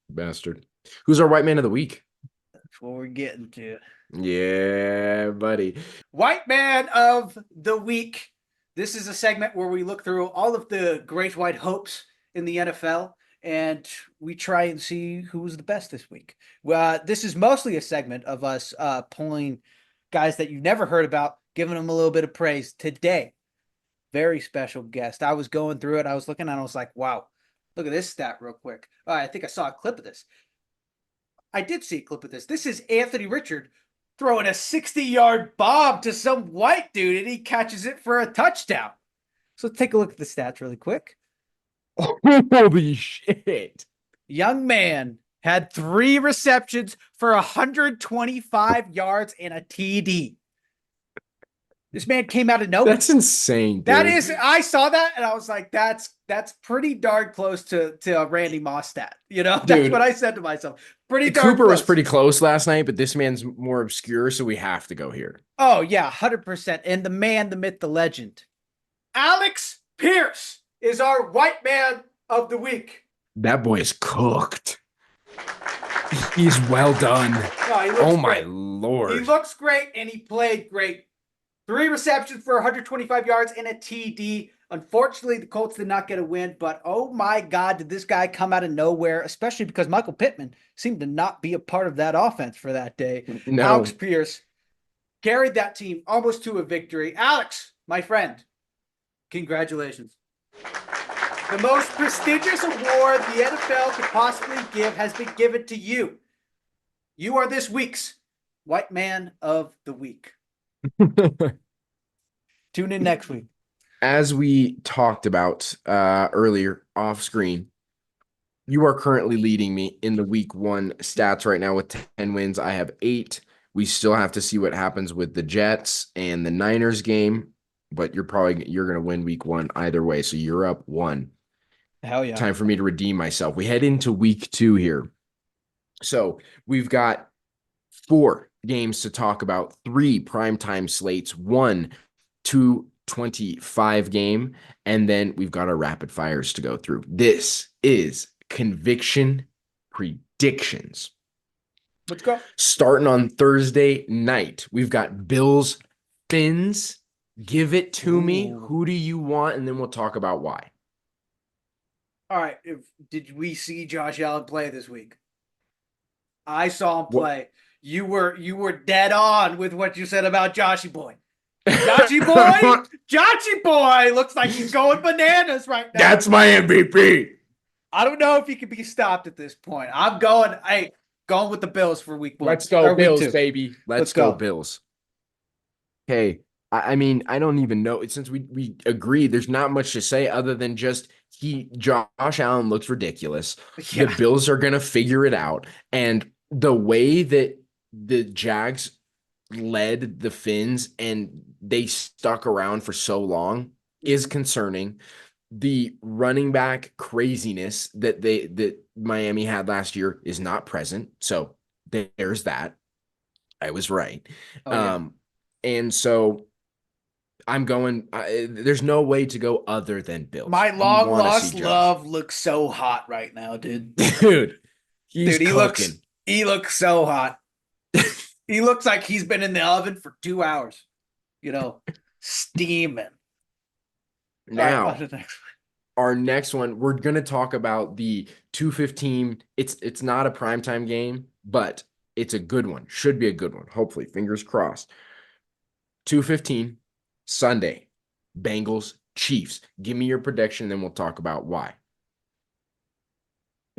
Bastard. Who's our white man of the week? That's what we're getting to. Yeah, buddy. White man of the week. This is a segment where we look through all of the great white hopes in the NFL. And we try and see who was the best this week. This is mostly a segment of us pulling guys that you've never heard about, giving them a little bit of praise. Today, very special guest. I was going through it. I was looking and I was like, wow, look at this stat real quick. I think I saw a clip of this. I did see a clip of this. This is Anthony Richard throwing a 60-yard bomb to some white dude, and he catches it for a touchdown. So let's take a look at the stats really quick. Holy shit. Young man had 3 receptions for 125 yards and a TD. This man came out of nowhere. That's insane, dude. I saw that and I was like, that's pretty darn close to Randy Moss stat. That's what I said to myself. Pretty darn Cooper close. Was pretty close last night, but this man's more obscure, so we have to go here. Oh, yeah, 100%. And the man, the myth, the legend. Alex Pierce is our white man of the week. That boy is cooked. He's well done. Oh, my Lord. He looks great and he played great. 3 receptions for 125 yards and a TD. Unfortunately, the Colts did not get a win, but oh my God, did this guy come out of nowhere, especially because Michael Pittman seemed to not be a part of that offense for that day. No. Alex Pierce carried that team almost to a victory. Alex, my friend, congratulations. The most prestigious award the NFL could possibly give has been given to you. You are this week's White Man of the Week. Tune in next week. As we talked about earlier off screen, you are currently leading me in the week 1 stats right now with 10 wins. I have 8. We still have to see what happens with the Jets and the Niners game, but you're going to win week 1 either way. So you're up 1. Hell yeah. Time for me to redeem myself. We head into week 2 here. So we've got 4 games to talk about, 3 primetime slates, 1 225 game, and then we've got our rapid fires to go through. This is Conviction Predictions. Let's go. Starting on Thursday night, we've got Bills Fins. Give it to me. Who do you want? And then we'll talk about why. All right. Did we see Josh Allen play this week? I saw him play. You were dead on with what you said about Joshy boy. Judgy boy looks like he's going bananas right now. That's my MVP. I don't know if he can be stopped at this point. I'm going with the Bills for week 1. Let's go or week Bills, 2. baby. Let's go Bills. Okay. I mean, I don't even know. Since we agree, there's not much to say other than just Josh Allen looks ridiculous. Yeah. The Bills are gonna figure it out. And the way that the Jags led the Finns and they stuck around for so long is concerning. The running back craziness that Miami had last year is not present. So there's that. I was right. Oh, yeah. And so I'm going. There's no way to go other than Bills. My long lost love looks so hot right now, dude. Dude, he looks so hot. He looks like he's been in the oven for 2 hours. Steaming. Now, right, our next one, we're gonna talk about the 2:15. It's not a primetime game, but it's a good one. Should be a good one. Hopefully, fingers crossed. 2:15. Sunday, Bengals, Chiefs. Give me your prediction, then we'll talk about why.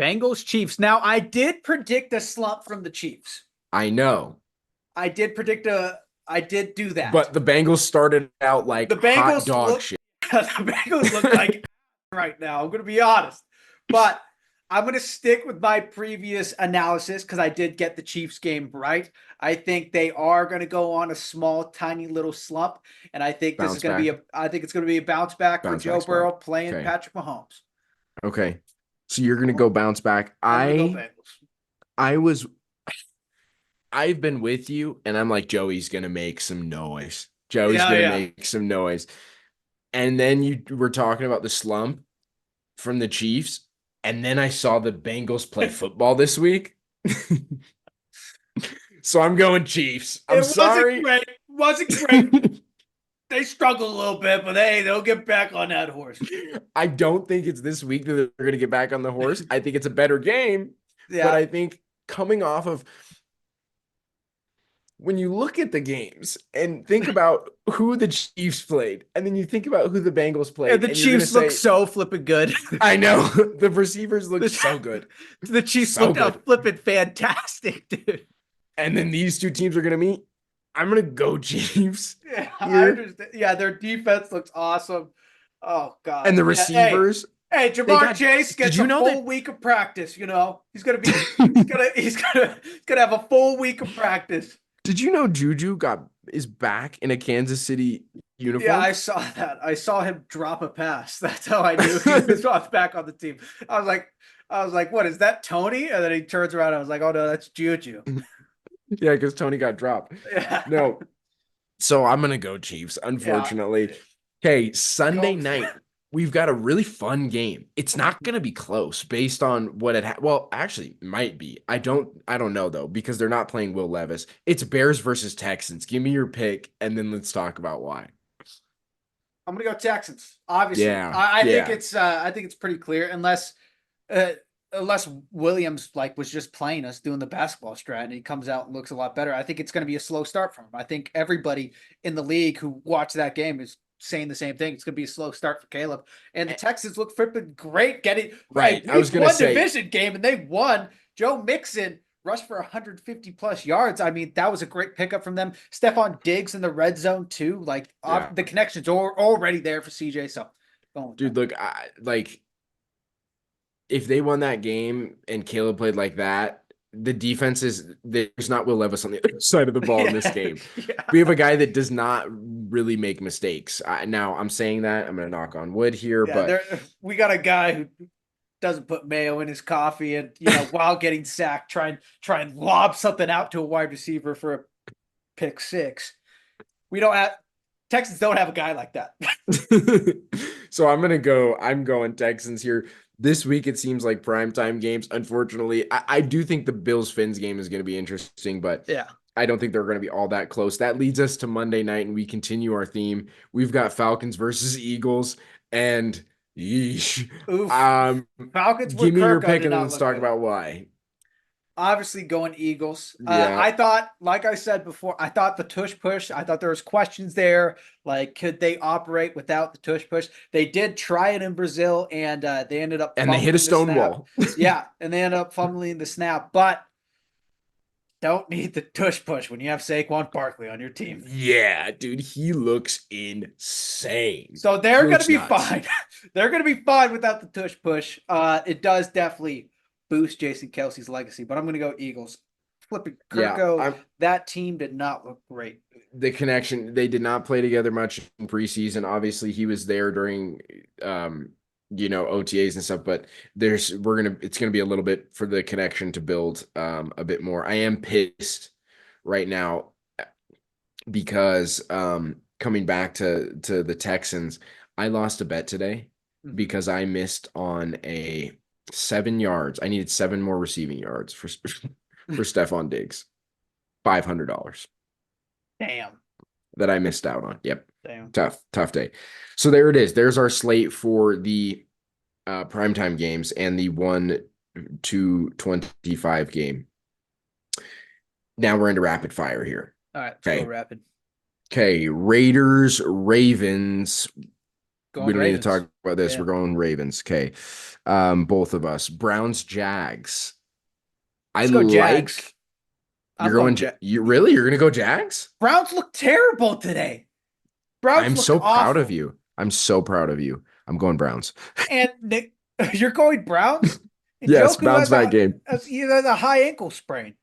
Bengals, Chiefs. Now, I did predict a slump from the Chiefs. I know. I did do that. But the Bengals started out like the Bengals hot dog shit. The Bengals look like right now. I'm going to be honest. But I'm going to stick with my previous analysis because I did get the Chiefs game right. I think they are going to go on a small, tiny little slump, and I think it's going to be a bounce back for Joe Burrow playing Patrick Mahomes. Okay, so you're going to go bounce back. I've been with you, and I'm like, Joey's going to make some noise. Make some noise. And then you were talking about the slump from the Chiefs. And then I saw the Bengals play football this week. So I'm going Chiefs. I'm sorry. Wasn't great. They struggled a little bit, but hey, they'll get back on that horse. I don't think it's this week that they're going to get back on the horse. I think it's a better game. Yeah. But I think coming off of when you look at the games and think about who the Chiefs played, and then you think about who the Bengals played. And the Chiefs look so flipping good. I know. The receivers look so good. The Chiefs look flipping fantastic, dude. And then these two teams are going to meet. I'm going to go Chiefs. Yeah, I understand. Yeah, their defense looks awesome. Oh, God. And the receivers. Hey, Jamar Chase gets a full week of practice, He's going to be he's going to have a full week of practice. Did you know Juju is back in a Kansas City uniform? Yeah, I saw that. I saw him drop a pass. That's how I knew he was back on the team. I was like, what is that, Tony? And then he turns around. I was like, oh no, that's Juju. Yeah, because Tony got dropped. Yeah. No. So I'm gonna go Chiefs, unfortunately. Yeah. Okay, Sunday night. We've got a really fun game. It's not going to be close based on what it well, actually might be. I don't know though, because they're not playing Will Levis. It's Bears versus Texans. Give me your pick and then let's talk about why. I'm going to go Texans. Obviously. Yeah. I think it's pretty clear unless Williams was just playing us doing the basketball strat and he comes out and looks a lot better. I think it's going to be a slow start for him. I think everybody in the league who watched that game is saying the same thing. It's going to be a slow start for Caleb. And the Texans look flipping great getting right. I was going to say division game and they won. Joe Mixon rushed for 150 plus yards. I mean, that was a great pickup from them. Stephon Diggs in the red zone too. The connections are already there for CJ. So, dude, look, if they won that game and Caleb played like that, the defense there's not Will Levis on the other side of the ball in this game. Yeah. We have a guy that does not really make mistakes. Now I'm saying that I'm going to knock on wood here, but we got a guy who doesn't put mayo in his coffee and, while getting sacked, try and lob something out to a wide receiver for a pick six. Texans don't have a guy like that. So I'm going Texans here. This week, it seems like primetime games. Unfortunately, I do think the Bills-Fins game is going to be interesting, but yeah, I don't think they're going to be all that close. That leads us to Monday night, and we continue our theme. We've got Falcons versus Eagles, and yeesh. Falcons. Give me your pick, and then let's talk about why. Obviously going Eagles. Yeah. I thought, like I said before, I thought the tush push, I thought there was questions there. Like, could they operate without the tush push? They did try it in Brazil, and they ended up And they hit a fumbling the stone snap. wall. Yeah, and they ended up fumbling the snap, but don't need the tush push when you have Saquon Barkley on your team. Yeah, dude, he looks insane. So they're He going looks to be nuts. fine. They're going to be fine without the tush push. It does definitely boost Jason Kelsey's legacy, but I'm going to go Eagles. Flipping Yeah, Kirko, that team did not look great. the connection, they did not play together much in preseason. Obviously, he was there during OTAs and stuff, but it's gonna be a little bit for the connection to build a bit more. I am pissed right now because coming back to the Texans, I lost a bet today because I missed on a 7 yards. I needed 7 more receiving yards for Stephon Diggs. $500 Damn. that I missed out on. Yep. Damn. Tough day. So there it is. There's our slate for the primetime games and the 1-25 game. Now we're into rapid fire here. All right, let's go rapid. Okay, Raiders, Ravens. Going we don't Ravens. need to talk about this. Yeah. We're going Ravens. Okay. Both of us. Browns, Jags. Let's go Jags. You're going You're gonna go Jags? Browns look terrible today. Browns I'm look so proud awful. of you. I'm so proud of you. I'm going Browns. And Nick, you're going Browns? Yes, Njoku bounce back game. He has a high ankle sprain.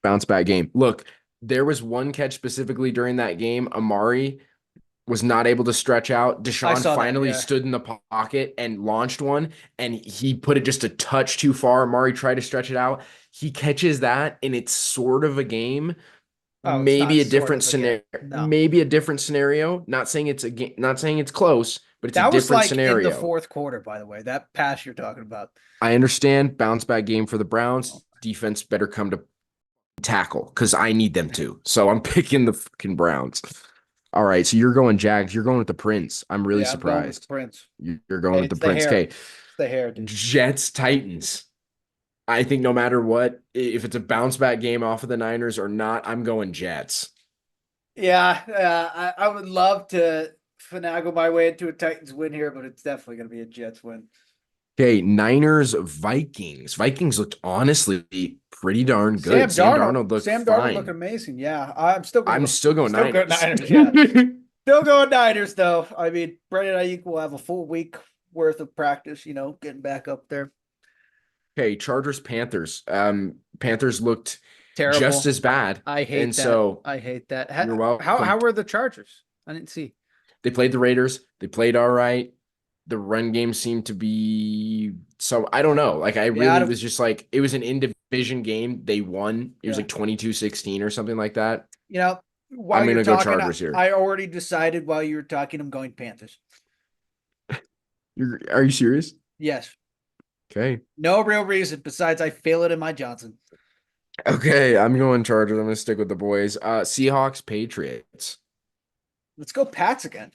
Bounce back game. Look, there was one catch specifically during that game. Amari was not able to stretch out. Deshaun finally stood in the pocket and launched one, and he put it just a touch too far. Amari tried to stretch it out. He catches that, and it's sort of a game. Maybe a different scenario. No. Maybe a different scenario. Not saying it's a game. Not saying it's close, but it's that a different scenario. In the fourth quarter, by the way, that pass you're talking about. I understand. Bounce back game for the Browns. Defense better come to tackle because I need them to. So I'm picking the fucking Browns. All right, so you're going Jags. You're going with the Prince. I'm really surprised. Prince. You're going with the Prince. Okay, it's the hair, dude. Jets, Titans. I think no matter what, if it's a bounce back game off of the Niners or not, I'm going Jets. Yeah, I would love to finagle my way into a Titans win here, but it's definitely going to be a Jets win. Okay, Niners, Vikings. Vikings looked honestly pretty darn good. Sam Darnold looked looked amazing. Yeah, I'm still going Niners. Still going yeah. Still going Niners, though. I mean, Brandon Ayuk will have a full week worth of practice, getting back up there. Okay, Chargers, Panthers. Panthers looked terrible, just as bad. I hate that. So I hate that. How were the Chargers? I didn't see. They played the Raiders. They played all right. The run game seemed to be so. I don't know. Like I really was just like it was an in-division game. They won. It was like 22-16 or something like that. While I'm gonna go Chargers here. I already decided while you were talking. I'm going Panthers. Are you serious? Yes. Okay. No real reason besides I feel it in my Johnson. Okay, I'm going Chargers. I'm going to stick with the boys. Seahawks, Patriots. Let's go Pats again.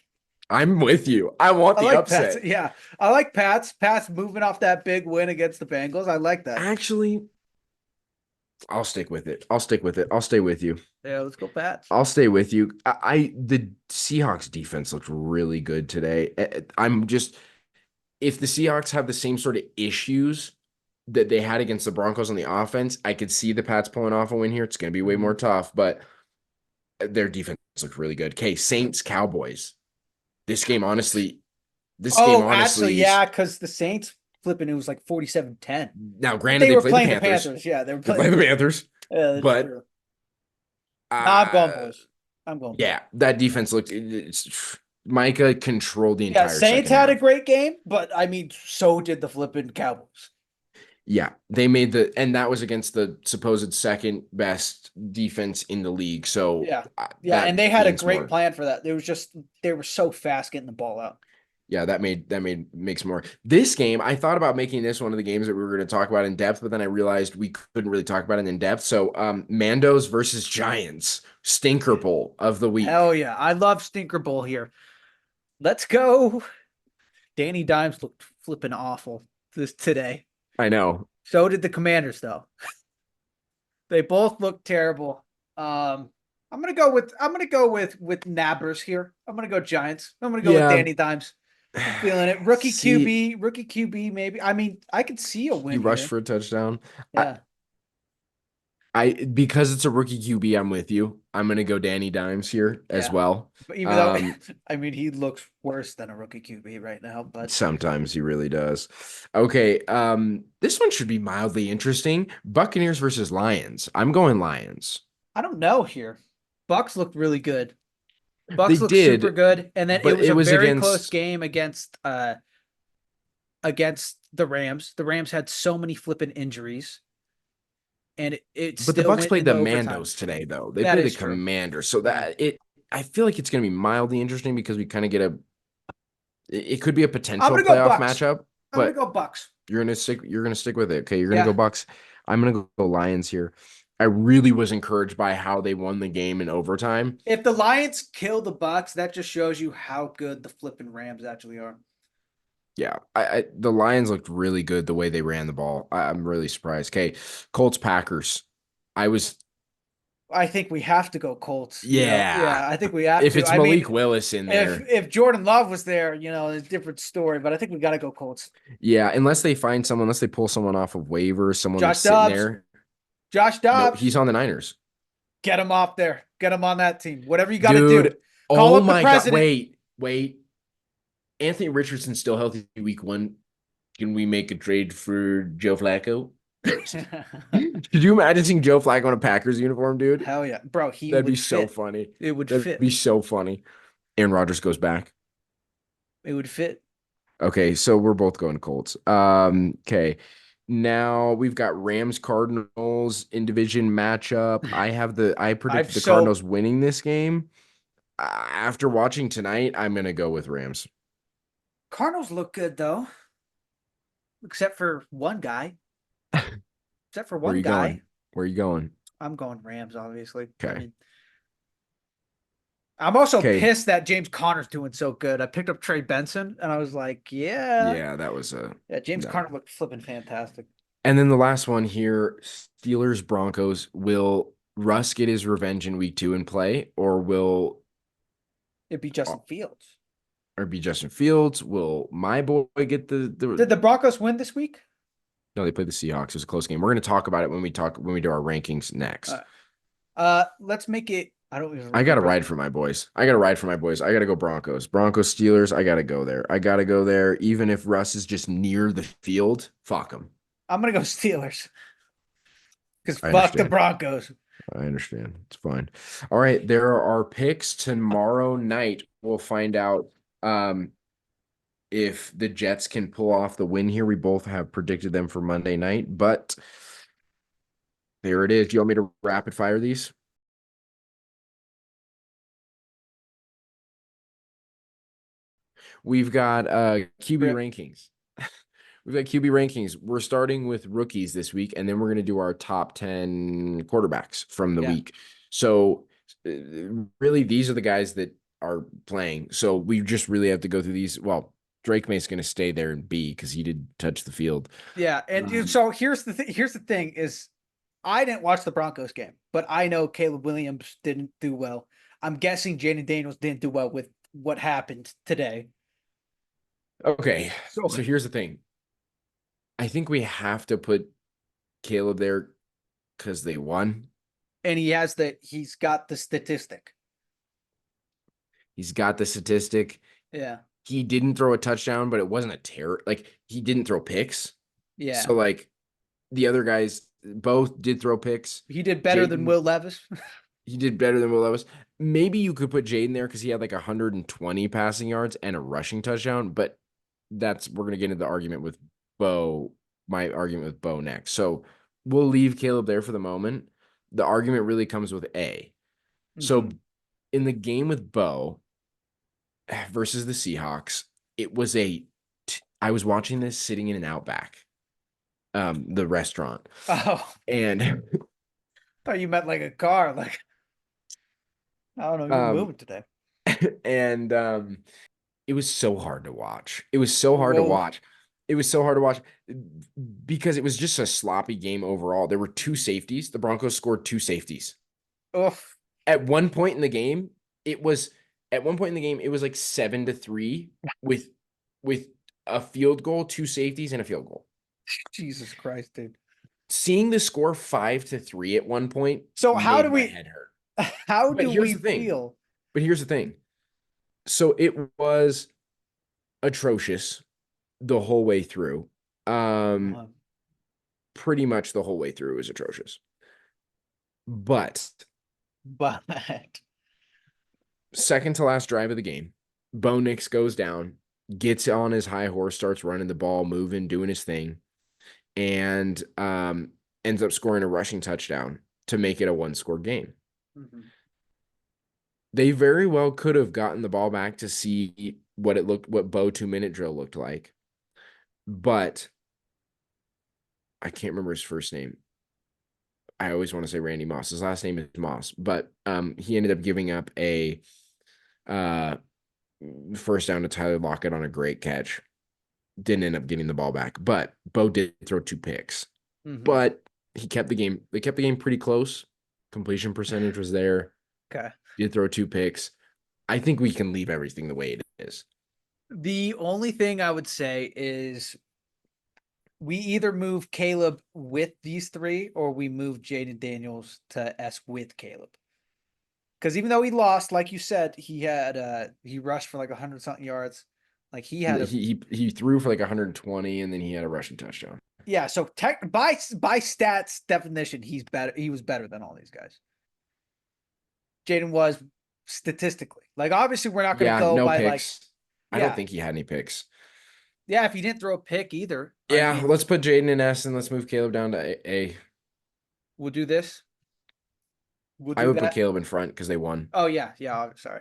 I'm with you. I want the upset. Pats. Yeah, I like Pats. Pats moving off that big win against the Bengals. I like that. Actually, I'll stick with it. I'll stay with you. Yeah, let's go Pats. I'll stay with you. The Seahawks defense looked really good today. If the Seahawks have the same sort of issues that they had against the Broncos on the offense, I could see the Pats pulling off a win here. It's going to be way more tough, but their defense looked really good. Okay, Saints, Cowboys. This game, honestly. Actually, yeah, because the Saints flipping, it was like 47-10. Now, granted, they were playing the Panthers. Yeah, they were playing the Panthers. Yeah, but I'm going Bulls. I'm going. Yeah, that defense looked. Micah controlled the entire. Saints had a great game, but I mean, so did the flipping Cowboys. Yeah, they made and that was against the supposed second best defense in the league. So and they had a great plan for that. They were so fast getting the ball out. Yeah, that makes more. This game, I thought about making this one of the games that we were going to talk about in depth, but then I realized we couldn't really talk about it in depth. So, Mandos versus Giants, Stinker Bowl of the week. Hell yeah, I love Stinker Bowl here. Let's go. Danny Dimes looked flipping awful today. I know. So did the Commanders, though. They both look terrible. I'm gonna go with Nabbers here. I'm gonna go Giants. I'm gonna go with Yeah. Danny Dimes. I'm feeling it. Rookie See, QB, maybe. I mean, I could see a he win rushed here. for a touchdown. Yeah. Because it's a rookie QB, I'm with you. I'm gonna go Danny Dimes here as Yeah. well. But even though I mean he looks worse than a rookie QB right now, but Sometimes he really does. Okay, this one should be mildly interesting. Buccaneers versus Lions. I'm going Lions. I don't know here. Bucks looked really good. They Bucks looked super did, good. And then it but was it a was very close against game against the Rams. The Rams had so many flipping injuries. And it but the still Bucks went played into the overtime. Mandos today, though. They That played the is true. Commanders. So I feel like it's gonna be mildly interesting because we kind of get it could be a I'm potential gonna go playoff Bucks. matchup, I'm gonna but go Bucks. you're gonna stick with it. Okay, you're gonna Yeah. go Bucks. I'm gonna go Lions here. I really was encouraged by how they won the game in overtime. If the Lions kill the Bucks, that just shows you how good the flipping Rams actually are. Yeah, the Lions looked really good the way they ran the ball. I'm really surprised. Okay, Colts Packers. I think we have to go Colts. Yeah. I think we have If to. it's I Malik mean, Willis in there, if Jordan Love was there, it's a different story. But I think we got to go Colts. yeah, unless they pull someone off of waivers, someone Josh that's sitting Dobbs. there. Josh No, Dobbs. he's on the Niners. Get him off there. Get him on that team. Whatever you got to Dude, do. Call oh up the my God. president. Wait. Anthony Richardson's still healthy week 1. Can we make a trade for Joe Flacco? Could you imagine seeing Joe Flacco in a Packers uniform, dude? Hell yeah. Bro, That'd be would so fit. funny. It would That'd fit. be so funny. Aaron Rodgers goes back. It would fit. Okay, so we're both going Colts. Okay. Now we've got Rams Cardinals in division matchup. I predict the Cardinals winning this game. After watching tonight, I'm gonna go with Rams. Cardinals look good though. Except for one guy. Except for one guy. Going? Where are you going? I'm going Rams, obviously. Okay. I mean, I'm also pissed that James Conner's doing so good. I picked up Trey Benson, and I was like, yeah, that was James Conner looked flipping fantastic. And then the last one here, Steelers Broncos. Will Russ get his revenge in week 2 and play, or will it be Justin Fields? Or be Justin Fields? Will my boy get the Did the Broncos win this week? No, they played the Seahawks. It was a close game. We're going to talk about it when we do our rankings next. Let's make it. I don't even I got to ride for my boys. I got to go Broncos. Broncos, Steelers. I got to go there. Even if Russ is just near the field, fuck him. I'm going to go Steelers. Because fuck the Broncos. I understand. It's fine. All right. There are our picks tomorrow night. We'll find out if the Jets can pull off the win here. We both have predicted them for Monday night, but there it is. Do you want me to rapid fire these? We've got QB rankings. We've got QB rankings. We're starting with rookies this week, and then we're going to do our top 10 quarterbacks from the week. So really, these are the guys that are playing. So we just really have to go through these. Well, Drake May's going to stay there and B because he did touch the field. Yeah, and so here's the thing. Here's the thing is, I didn't watch the Broncos game, but I know Caleb Williams didn't do well. I'm guessing Jaden Daniels didn't do well with what happened today. Okay, so here's the thing. I think we have to put Caleb there because they won. And he's got the statistic. He's got the statistic. Yeah. He didn't throw a touchdown, but it wasn't a terror. Like, he didn't throw picks. Yeah. So, like, the other guys both did throw picks. He did better than Will Levis. He did better than Will Levis. Maybe you could put Jaden there because he had like 120 passing yards and a rushing touchdown, but we're going to get into the argument with my argument with Bo next. So we'll leave Caleb there for the moment. The argument really comes with A. Mm-hmm. So in the game with Bo versus the Seahawks, I was watching this sitting in an Outback, the restaurant. Oh. And I thought you meant like a car. Like, I don't know, you're moving today. And it was so hard to watch. It was so hard to watch. It was so hard to watch because it was just a sloppy game overall. There were two safeties. The Broncos scored two safeties. Oof. At one point in the game, it was like 7-3 with a field goal, two safeties, and a field goal. Jesus Christ, dude. Seeing the score 5-3 at one point. So how do my we head hurt. how But do here's we the thing. feel? But here's the thing. So it was atrocious the whole way through. Pretty much the whole way through was atrocious. But second to last drive of the game, Bo Nix goes down, gets on his high horse, starts running the ball, moving, doing his thing, and ends up scoring a rushing touchdown to make it a one-score game. Mhm. They very well could have gotten the ball back to see what Bo 2-minute drill looked like. But I can't remember his first name. I always want to say Randy Moss. His last name is Moss, but he ended up giving up a first down to Tyler Lockett on a great catch. Didn't end up getting the ball back, but Bo did throw two picks. Mhm. But he kept the game. They kept the game pretty close. Completion percentage was there. Okay. Did throw two picks. I think we can leave everything the way it is. The only thing I would say is we either move Caleb with these three or we move Jaden Daniels to S with Caleb. Because even though he lost, like you said, he had he rushed for like 100 something yards. Like he had he threw for like 120 and then he had a rushing touchdown. Yeah, so by stats definition, he's better. He was better than all these guys. Jaden was statistically. Like obviously we're not going to go by picks. like I don't think he had any picks. Yeah, if he didn't throw a pick either. Yeah, I mean, let's put Jaden in S and let's move Caleb down to A. We'll do this. I would put Caleb in front because they won. Oh yeah, sorry.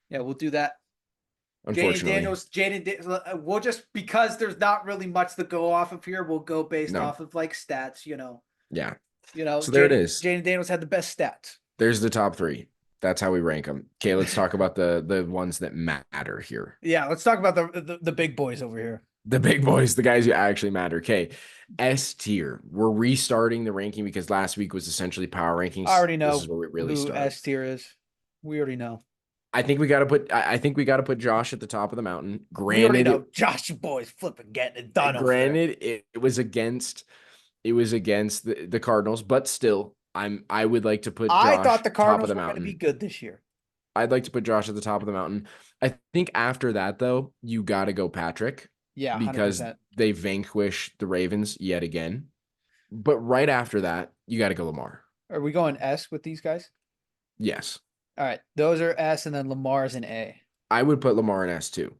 Yeah, we'll do that. Unfortunately, Jaden, we'll just because there's not really much to go off of here. We'll go based off of like stats, Yeah. So there it is. Jaden Daniels had the best stats. There's the top three. That's how we rank them. Okay, let's talk about the ones that matter here. Yeah, let's talk about the big boys over here. The big boys, the guys who actually matter. Okay, S tier. We're restarting the ranking because last week was essentially power rankings. I already know this is where we really who start. S tier is. We already know. I think we got to put Josh at the top of the mountain. We already know Josh boys flipping getting it done. Granted, it was against the Cardinals, but still, I would like to put Josh I thought the Cardinals were going to be good this year. I'd like to put Josh at the top of the mountain. I think after that, though, you got to go Patrick. Yeah, 100%. Because they vanquish the Ravens yet again. But right after that, you got to go Lamar. Are we going S with these guys? Yes. All right. Those are S, and then Lamar's an A. I would put Lamar in S too.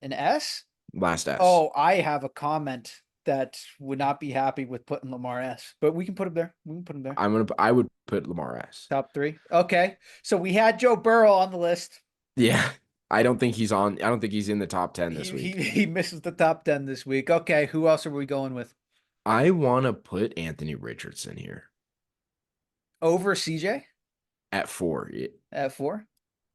An S? Last S. Oh, I have a comment that would not be happy with putting Lamar S, but we can put him there. I would put Lamar S. Top 3. Okay. So we had Joe Burrow on the list. Yeah. I don't think he's in the top 10 this week. He misses the top 10 this week. Okay. Who else are we going with? I want to put Anthony Richardson here. Over CJ? At 4. At 4?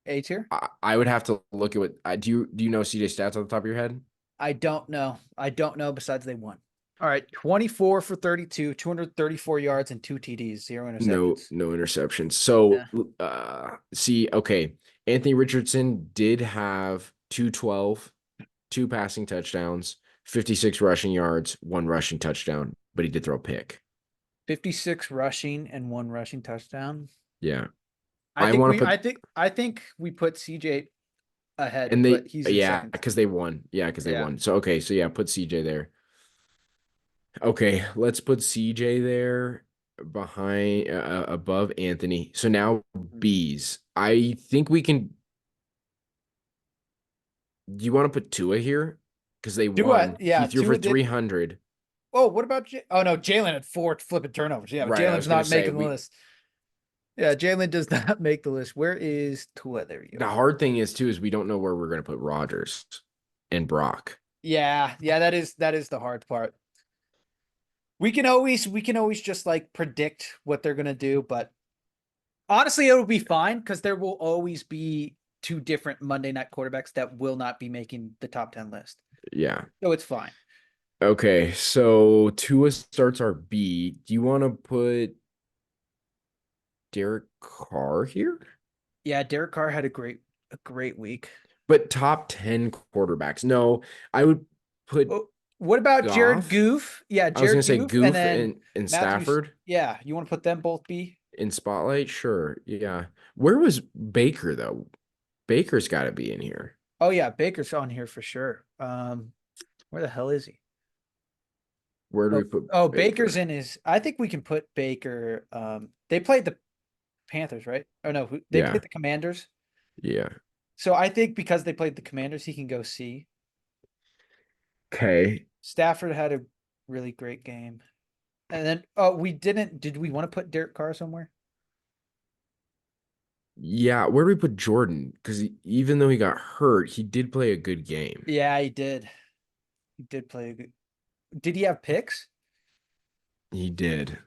A tier? I would have to look at what do you know CJ stats on the top of your head? I don't know. Besides they won. All right. 24 for 32, 234 yards and 2 TDs, 0 interceptions. No interceptions. So okay. Anthony Richardson did have 212, 2 passing touchdowns, 56 rushing yards, 1 rushing touchdown, but he did throw a pick. 56 rushing and 1 rushing touchdown. Yeah. I think we put CJ ahead, and but he's because they won. Yeah, because they won. So okay, so put CJ there. Okay, let's put CJ there behind above Anthony. So now B's. I think we can. Do you want to put Tua here? Because they won. Yeah, he threw for 300. Oh, what about Oh no, Jalen had 4 flipping turnovers. Yeah, but Jalen's not making the list. Yeah, Jalen does not make the list. Where is Tua? There you go. The hard thing is we don't know where we're going to put Rodgers and Brock. Yeah, that is the hard part. We can always just like predict what they're going to do, but honestly, it will be fine because there will always be 2 different Monday night quarterbacks that will not be making the top 10 list. Yeah. So it's fine. Okay, so Tua starts our B. Do you want to put Derek Carr here? Yeah, Derek Carr had a great week. But top 10 quarterbacks. No, I would put Oh, what about Jared Goff. Goof? Yeah, I was gonna Jared say Goof, and Goof then and Matthews. Stafford Yeah, you want to put them both B? in spotlight. Sure. Yeah. Where was Baker though? Baker's got to be in here. Oh yeah, Baker's on here for sure. Where the hell is he? Where do we Oh, put oh, Baker's Baker? in his. I think we can put Baker. They played the Panthers, right? Oh no, they Yeah. played the Commanders. Yeah. So I think because they played the Commanders, he can go C. Okay. Stafford had a really great game. And then oh, we didn't. Did we want to put Derek Carr somewhere? Yeah. Where do we put Jordan? Because even though he got hurt, he did play a good game. Yeah, he did. He did play a good. Did he have picks? He did.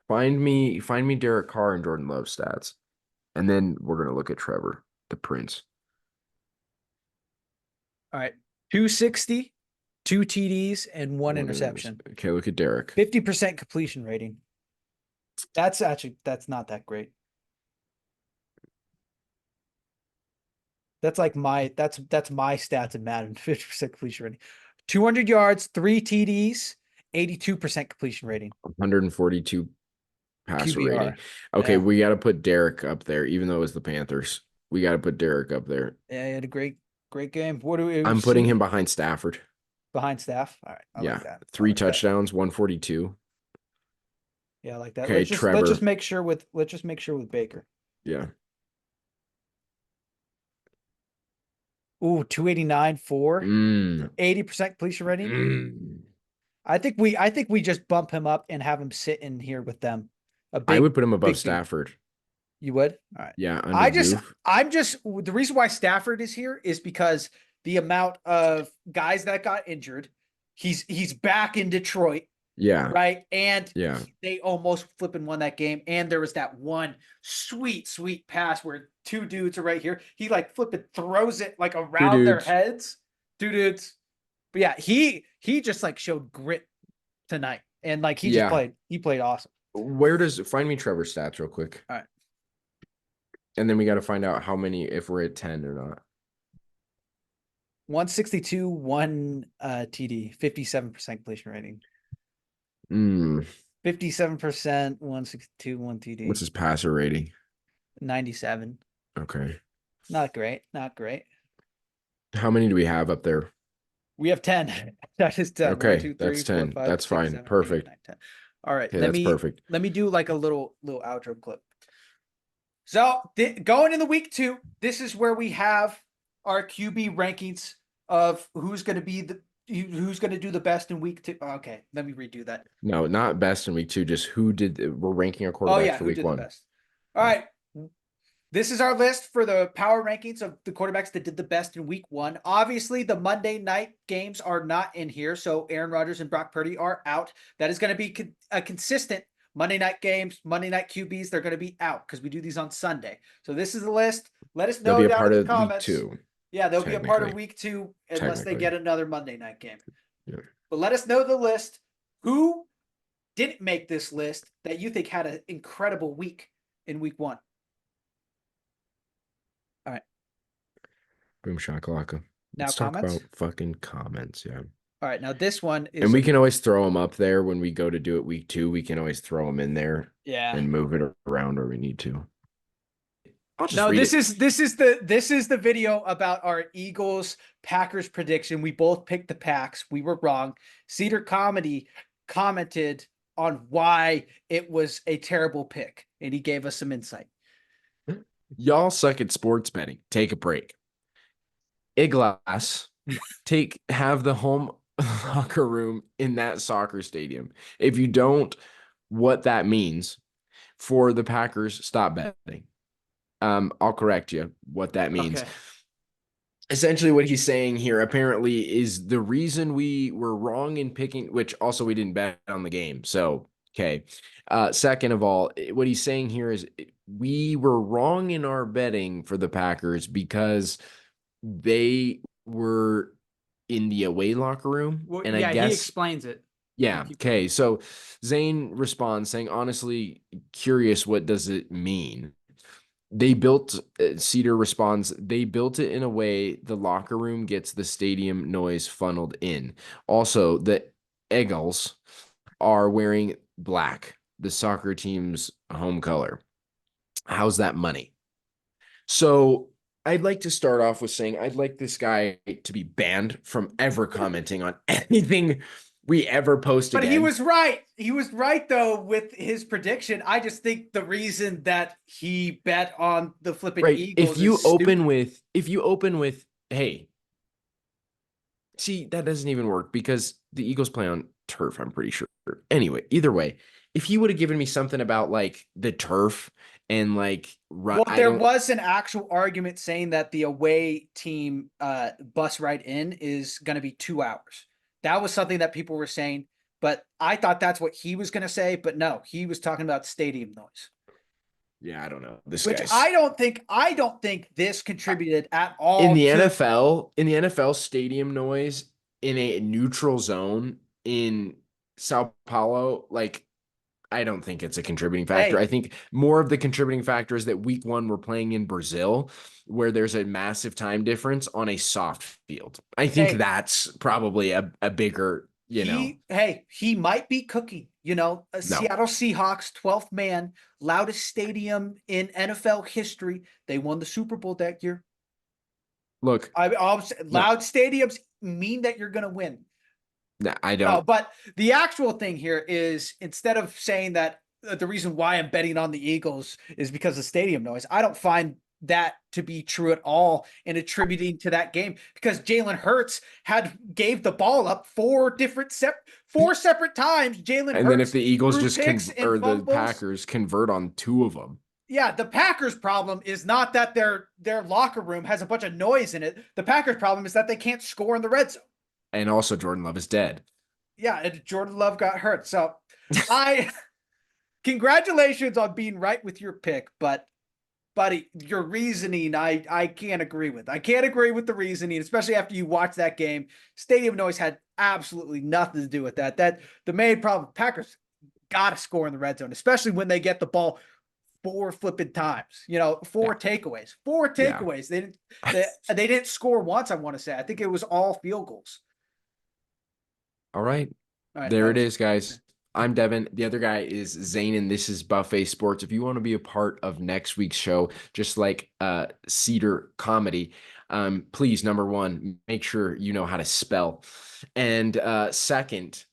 Find me Derek Carr and Jordan Love stats. And then we're gonna look at Trevor, the Prince. All right. 260, 2 TDs, and one One interception. Okay, look at Derek. 50% completion rating. That's not that great. That's like that's my stats in Madden. 50% completion rating. 200 yards, 3 TDs, 82% completion rating. 142 passer QBR. rating. Okay, Yeah. we got to put Derek up there, even though it's the Panthers. We got to put Derek up there. Yeah, he had a great game. What do we I'm putting see him behind Stafford. behind staff? All right, I Yeah, like that. I 3 like that. touchdowns, 142. Yeah, I like that. Okay, Let's Trevor. just make sure with Baker. Yeah. Ooh, 289, 4, Mm. 80% completion rating. Mm. I think we just bump him up and have him sit in here with them. I would put him above big beat. Stafford. You would? All right. Yeah, under Goof. I'm just the reason why Stafford is here is because the amount of guys that got injured. He's back in Detroit, Yeah. right? And Yeah. they almost flipping won that game. And there was that one sweet pass where two dudes are right here. He like flipping throws it like around their heads. Two dudes. But yeah, he just like showed grit tonight. And like he played awesome. Find me Trevor's stats real quick. All right. And then we got to find out how many, if we're at 10 or not. 162, 1 TD, 57% completion rating. 57%, 162, 1 TD. What's his passer rating? 97. Okay. Not great. Not great. How many do we have up there? We have 10. That is 10. Okay, 1, 2, 3, that's 10. 4, 5, That's 6, fine. 7, 8, Perfect. 9, 10. All right. Okay, perfect. Let me do like a little outro clip. So going into week 2, this is where we have our QB rankings of who's going to do the best in week 2. Okay, let me redo that. No, not best in week 2. Just we're ranking our quarterbacks for week 1. The best. All right. This is our list for the power rankings of the quarterbacks that did the best in week 1. Obviously, the Monday night games are not in here, so Aaron Rodgers and Brock Purdy are out. That is going to be a consistent Monday night games, Monday night QBs. They're going to be out because we do these on Sunday. So this is the list. Let us know down in the comments. Week 2. Yeah, they'll be a part of week 2 unless they get another Monday night game. Yeah. But let us know the list. Who didn't make this list that you think had an incredible week in week 1? All right. Boom shakalaka. Now Let's comments? talk about fucking comments, yeah. All right, now this one is... And we can always throw them up there when we go to do it week 2. We can always throw them in there and move it around where we need to. This is the video about our Eagles Packers prediction. We both picked the Packs. We were wrong. Cedar Comedy commented on why it was a terrible pick, and he gave us some insight. Y'all suck at sports betting. Take a break. Iglass, have the home locker room in that soccer stadium. If you don't, what that means for the Packers, stop betting. I'll correct you what that means. Okay. Essentially what he's saying here apparently is the reason we were wrong in picking, which also we didn't bet on the game. So, okay. Second of all, what he's saying here is we were wrong in our betting for the Packers because they were in the away locker room. Well, And I yeah, he guess, explains it. yeah. Okay. So Zane responds saying, honestly, curious, what does it mean? They built, Cedar responds, they built it in a way the locker room gets the stadium noise funneled in. Also, the Eagles are wearing black, the soccer team's home color. How's that money? So I'd like to start off with saying I'd like this guy to be banned from ever commenting on anything we ever post But again. he was right. He was right though with his prediction. I just think the reason that he bet on the flipping right. Eagles If you is open stupid. with, hey, see, that doesn't even work because the Eagles play on turf, I'm pretty sure. Anyway, either way, if he would have given me something about like the turf and like run, Well, there was an actual argument saying that the away team bus ride in is going to be 2 hours. That was something that people were saying, but I thought that's what he was going to say. But no, he was talking about stadium noise, yeah, I don't know. This which guy's I don't think this contributed at all in the to NFL stadium noise in a neutral zone in Sao Paulo, like I don't think it's a contributing factor. Hey, I think more of the contributing factor is that week one we're playing in Brazil, where there's a massive time difference on a soft field. I think hey, that's probably a bigger, he might be cooking. A no. Seattle Seahawks 12th man, loudest stadium in NFL history. They won the Super Bowl that year. Look, Loud stadiums mean that you're going to win. no, I don't. But the actual thing here is instead of saying that the reason why I'm betting on the Eagles is because of stadium noise, I don't find that to be true at all in attributing to that game because Jalen Hurts gave the ball up four separate times. Jalen Hurts, and then if the Eagles just or the Packers convert on 2 of them. Yeah, the Packers' problem is not that their locker room has a bunch of noise in it. The Packers' problem is that they can't score in the red zone. And also Jordan Love is dead. Yeah, and Jordan Love got hurt. So congratulations on being right with your pick, but buddy, your reasoning I can't agree with. I can't agree with the reasoning, especially after you watch that game. Stadium noise had absolutely nothing to do with that. That the main problem, Packers gotta score in the red zone, especially when they get the ball 4 flipping times, 4 takeaways. Yeah. They didn't score once, I want to say. I think it was all field goals. All right. There it is, guys. I'm Devin. The other guy is Zane, and this is Buffet Sports. If you want to be a part of next week's show, just like Cedar Comedy, please, number one, make sure you know how to spell. And second,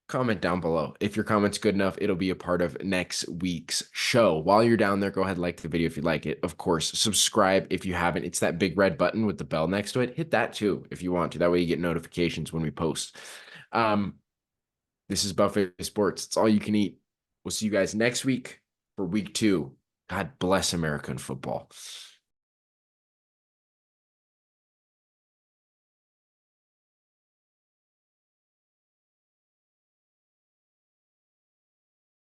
comment down below. If your comment's good enough, it'll be a part of next week's show. While you're down there, go ahead and like the video if you like it. Of course, subscribe if you haven't. It's that big red button with the bell next to it. Hit that too if you want to. That way you get notifications when we post. This is Buffet Sports. It's all you can eat. We'll see you guys next week for week 2. God bless American football.